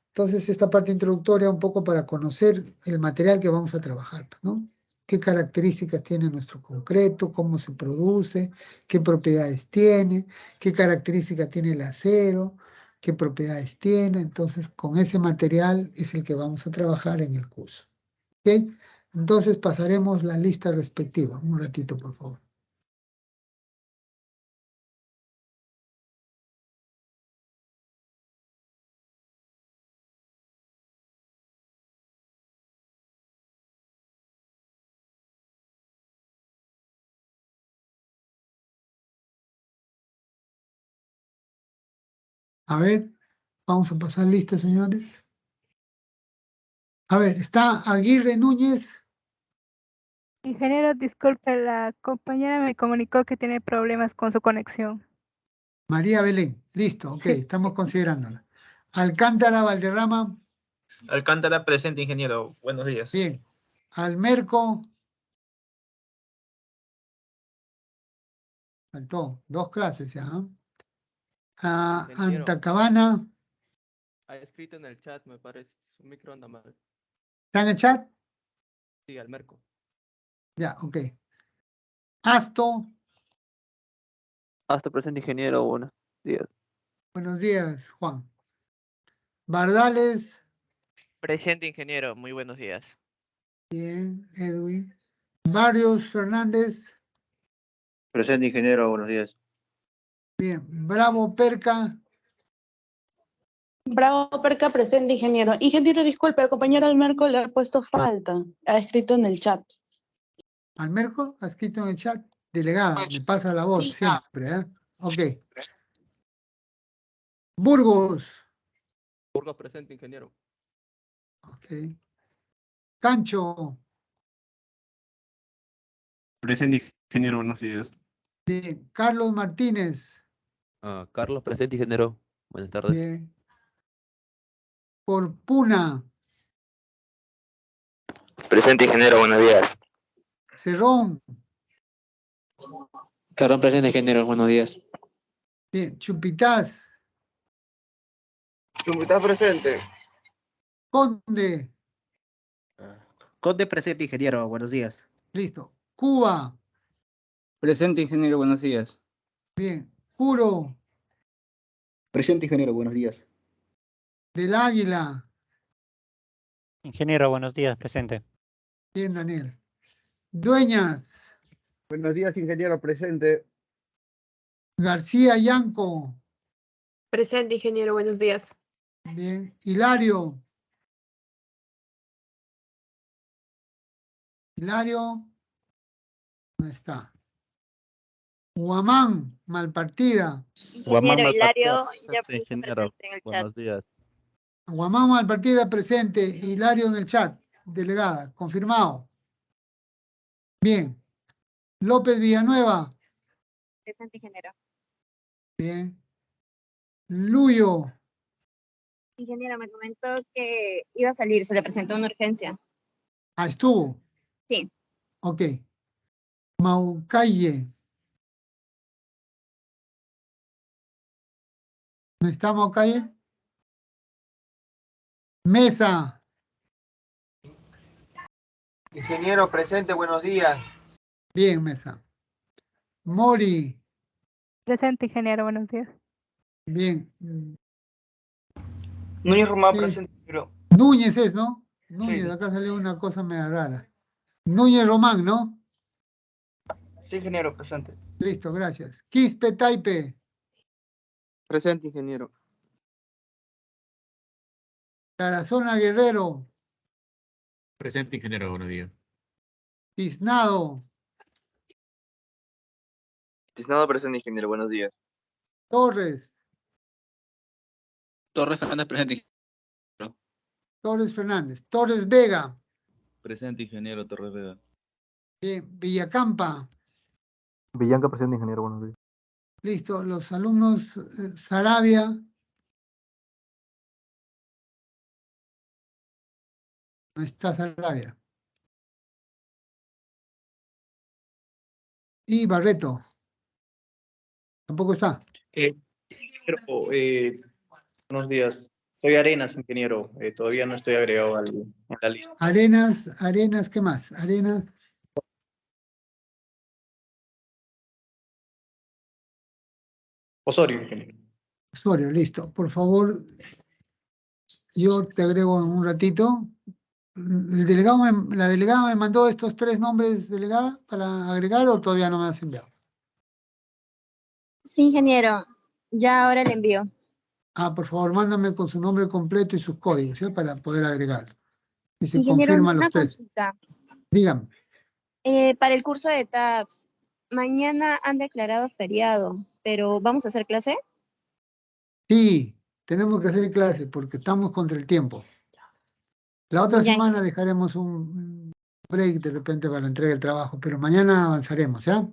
[SPEAKER 1] Entonces, esta parte introductoria un poco para conocer el material que vamos a trabajar, ¿no? ¿Qué características tiene nuestro concreto? ¿Cómo se produce? ¿Qué propiedades tiene? ¿Qué características tiene el acero? qué propiedades tiene. Entonces, con ese material es el que vamos a trabajar en el curso. ¿Ok? Entonces, pasaremos la lista respectiva. Un ratito, por favor. A ver, vamos a pasar lista, señores. A ver, está Aguirre Núñez.
[SPEAKER 5] Ingeniero, disculpe, la compañera me comunicó que tiene problemas con su conexión.
[SPEAKER 1] María Belén. Listo, ok,
[SPEAKER 5] Sí.
[SPEAKER 1] estamos considerándola. Alcántara Valderrama.
[SPEAKER 4] Alcántara presente, ingeniero. Buenos días.
[SPEAKER 1] Bien. Almerco. Faltó 2 clases ya.
[SPEAKER 6] Ingeniero.
[SPEAKER 1] Antacabana.
[SPEAKER 6] Ha escrito en el chat, me parece. Su micro anda mal.
[SPEAKER 1] ¿Está en el chat?
[SPEAKER 6] Sí, al Merco.
[SPEAKER 1] Ya, ok. Asto.
[SPEAKER 7] Hasta presente, ingeniero. Buenos días.
[SPEAKER 1] Buenos días, Juan. Bardales.
[SPEAKER 8] Presente, ingeniero. Muy buenos días.
[SPEAKER 1] Bien, Edwin. Barrios Fernández.
[SPEAKER 9] Presente, ingeniero, buenos días.
[SPEAKER 1] Bien. Bravo Perca.
[SPEAKER 10] Bravo, Perca, presente, ingeniero. Ingeniero, disculpe, el compañero Almerco le ha puesto falta. Ha escrito en el chat.
[SPEAKER 1] Almerco, ha escrito en el chat. Delegada, me pasa la voz
[SPEAKER 10] Sí.
[SPEAKER 1] siempre, ¿eh? Ok. Burgos.
[SPEAKER 6] Burgos presente, ingeniero.
[SPEAKER 1] Ok. Cancho.
[SPEAKER 11] Presente, ingeniero, buenos días.
[SPEAKER 1] Bien. Carlos Martínez.
[SPEAKER 12] Carlos, presente, ingeniero. Buenas tardes.
[SPEAKER 1] Bien. Porpuna.
[SPEAKER 3] Presente, ingeniero, buenos días.
[SPEAKER 1] Cerrón.
[SPEAKER 13] Cerrón presente, ingeniero. Buenos días.
[SPEAKER 1] Bien. Chupitaz.
[SPEAKER 14] Chupitaz presente.
[SPEAKER 1] Conde.
[SPEAKER 15] Conde presente, ingeniero. Buenos días.
[SPEAKER 1] Listo. Cuba.
[SPEAKER 13] Presente, ingeniero. Buenos días.
[SPEAKER 1] Bien. Juro.
[SPEAKER 15] Presente, ingeniero. Buenos días.
[SPEAKER 1] Del Águila.
[SPEAKER 16] Ingeniero, buenos días, presente.
[SPEAKER 1] Bien, Daniel. Dueñas.
[SPEAKER 14] Buenos días, ingeniero, presente.
[SPEAKER 1] García Yanco.
[SPEAKER 17] Presente, ingeniero, buenos días.
[SPEAKER 1] Bien. Hilario. Hilario. No está. Huamán, Malpartida.
[SPEAKER 18] Ingeniero Hilario, ya
[SPEAKER 12] Presente,
[SPEAKER 18] puso
[SPEAKER 12] ingeniero.
[SPEAKER 18] presente en el chat.
[SPEAKER 12] Buenos días.
[SPEAKER 1] Huamán, Malpartida presente. Hilario en el chat. Delegada. Confirmado. Bien. López Villanueva.
[SPEAKER 18] Presente, ingeniero.
[SPEAKER 1] Bien. Luyo.
[SPEAKER 18] Ingeniero, me comentó que iba a salir, se le presentó una urgencia.
[SPEAKER 1] Ah, estuvo.
[SPEAKER 18] Sí.
[SPEAKER 1] Ok. Maucalle. ¿No está Maucalle? Mesa.
[SPEAKER 14] Ingeniero, presente, buenos días.
[SPEAKER 1] Bien, Mesa. Mori.
[SPEAKER 5] Presente, ingeniero. Buenos días.
[SPEAKER 1] Bien.
[SPEAKER 14] Núñez Román,
[SPEAKER 1] Sí.
[SPEAKER 14] presente, ingeniero.
[SPEAKER 1] Núñez es, ¿no? Núñez,
[SPEAKER 14] Sí.
[SPEAKER 1] acá salió una cosa media rara. Núñez Román, ¿no?
[SPEAKER 14] Sí, ingeniero, presente.
[SPEAKER 1] Listo, gracias. Quispe Taipe.
[SPEAKER 19] Presente, ingeniero.
[SPEAKER 1] Tarazona Guerrero.
[SPEAKER 20] Presente, ingeniero, buenos días.
[SPEAKER 1] Tiznado.
[SPEAKER 3] Tiznado, presente, ingeniero, buenos días.
[SPEAKER 1] Torres.
[SPEAKER 15] Torres Fernández presente.
[SPEAKER 1] Torres Fernández. Torres Vega.
[SPEAKER 12] Presente, ingeniero Torres Vega.
[SPEAKER 1] Bien. Villacampa.
[SPEAKER 21] Villanca presente, ingeniero, buenos días.
[SPEAKER 1] Listo. Los alumnos Sarabia. No está Sarabia. Y Barreto. Tampoco está.
[SPEAKER 22] Buenos días. Soy Arenas, ingeniero. Todavía no estoy agregado en la lista.
[SPEAKER 1] Arenas, ¿qué más? Arenas.
[SPEAKER 22] Osorio, ingeniero.
[SPEAKER 1] Osorio, listo. Por favor, yo te agrego en un ratito. La delegada me mandó estos 3 nombres, delegada, para agregar o todavía no me has enviado.
[SPEAKER 18] Sí, ingeniero. Ya ahora le envío.
[SPEAKER 1] Ah, por favor, mándame con su nombre completo y sus códigos, ¿sí? Para poder agregarlo. Y se
[SPEAKER 18] Ingeniero,
[SPEAKER 1] confirman
[SPEAKER 18] una
[SPEAKER 1] los 3.
[SPEAKER 18] consulta.
[SPEAKER 1] Dígame.
[SPEAKER 18] Para el curso de TAPS, mañana han declarado feriado, pero ¿vamos a hacer clase?
[SPEAKER 1] Sí, tenemos que hacer clase porque estamos contra el tiempo. La otra
[SPEAKER 18] Ya,
[SPEAKER 1] semana dejaremos un break de repente para la entrega del trabajo, pero mañana avanzaremos, ¿ya?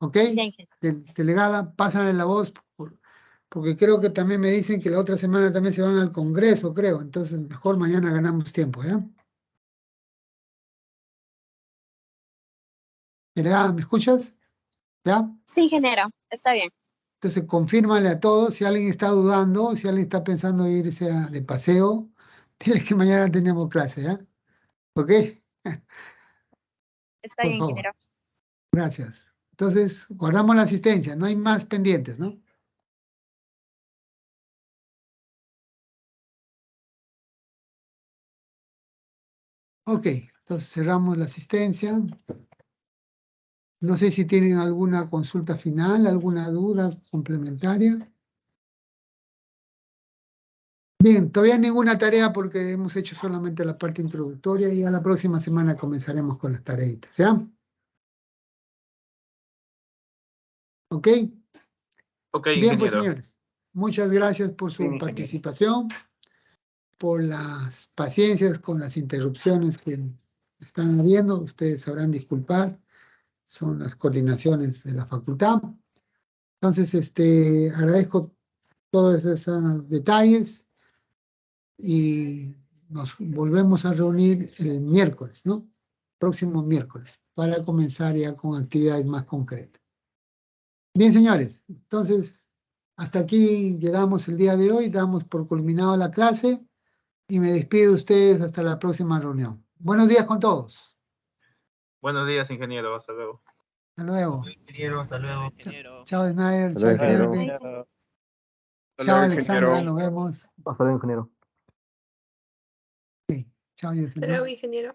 [SPEAKER 1] ¿Ok?
[SPEAKER 18] ya, ingeniero.
[SPEAKER 1] Delegada, pásale la voz, porque creo que también me dicen que la otra semana también se van al Congreso, creo. Entonces, mejor mañana ganamos tiempo, ¿ya? Delegada, ¿me escuchas? ¿Ya?
[SPEAKER 18] Sí, ingeniero. Está bien.
[SPEAKER 1] Entonces, confírmale a todos, si alguien está dudando, si alguien está pensando irse de paseo, dile que mañana tenemos clase, ¿ya? ¿Ok?
[SPEAKER 18] Está
[SPEAKER 1] Por
[SPEAKER 18] bien,
[SPEAKER 1] favor.
[SPEAKER 18] ingeniero.
[SPEAKER 1] Gracias. Entonces, guardamos la asistencia, no hay más pendientes, ¿no? Ok, entonces cerramos la asistencia. No sé si tienen alguna consulta final, alguna duda complementaria. Bien, todavía ninguna tarea porque hemos hecho solamente la parte introductoria y a la próxima semana comenzaremos con las tareitas, ¿ya? ¿Ok?
[SPEAKER 20] Ok,
[SPEAKER 1] Bien, pues
[SPEAKER 20] ingeniero.
[SPEAKER 1] señores, muchas gracias por su
[SPEAKER 16] Bien, ingeniero.
[SPEAKER 1] participación, por las paciencias con las interrupciones que están habiendo. Ustedes sabrán disculpar, son las coordinaciones de la facultad. Entonces, agradezco todos esos detalles y nos volvemos a reunir el miércoles, ¿no? Próximo miércoles, para comenzar ya con actividades más concretas. Bien, señores, entonces, hasta aquí llegamos el día de hoy, damos por culminado la clase y me despido de ustedes hasta la próxima reunión. Buenos días con todos.
[SPEAKER 20] Buenos días, ingeniero. Hasta luego.
[SPEAKER 1] Hasta luego.
[SPEAKER 14] Ingeniero, hasta luego.
[SPEAKER 8] Ingeniero.
[SPEAKER 1] Chao, Snyder.
[SPEAKER 9] Hasta
[SPEAKER 1] Chao,
[SPEAKER 9] luego, ingeniero.
[SPEAKER 1] Henry.
[SPEAKER 16] Ingeniero.
[SPEAKER 1] Chao, Alexandra. Nos vemos.
[SPEAKER 21] Hasta luego, ingeniero.
[SPEAKER 1] Chao,
[SPEAKER 17] Hasta
[SPEAKER 1] Yesenia.
[SPEAKER 17] luego, ingeniero.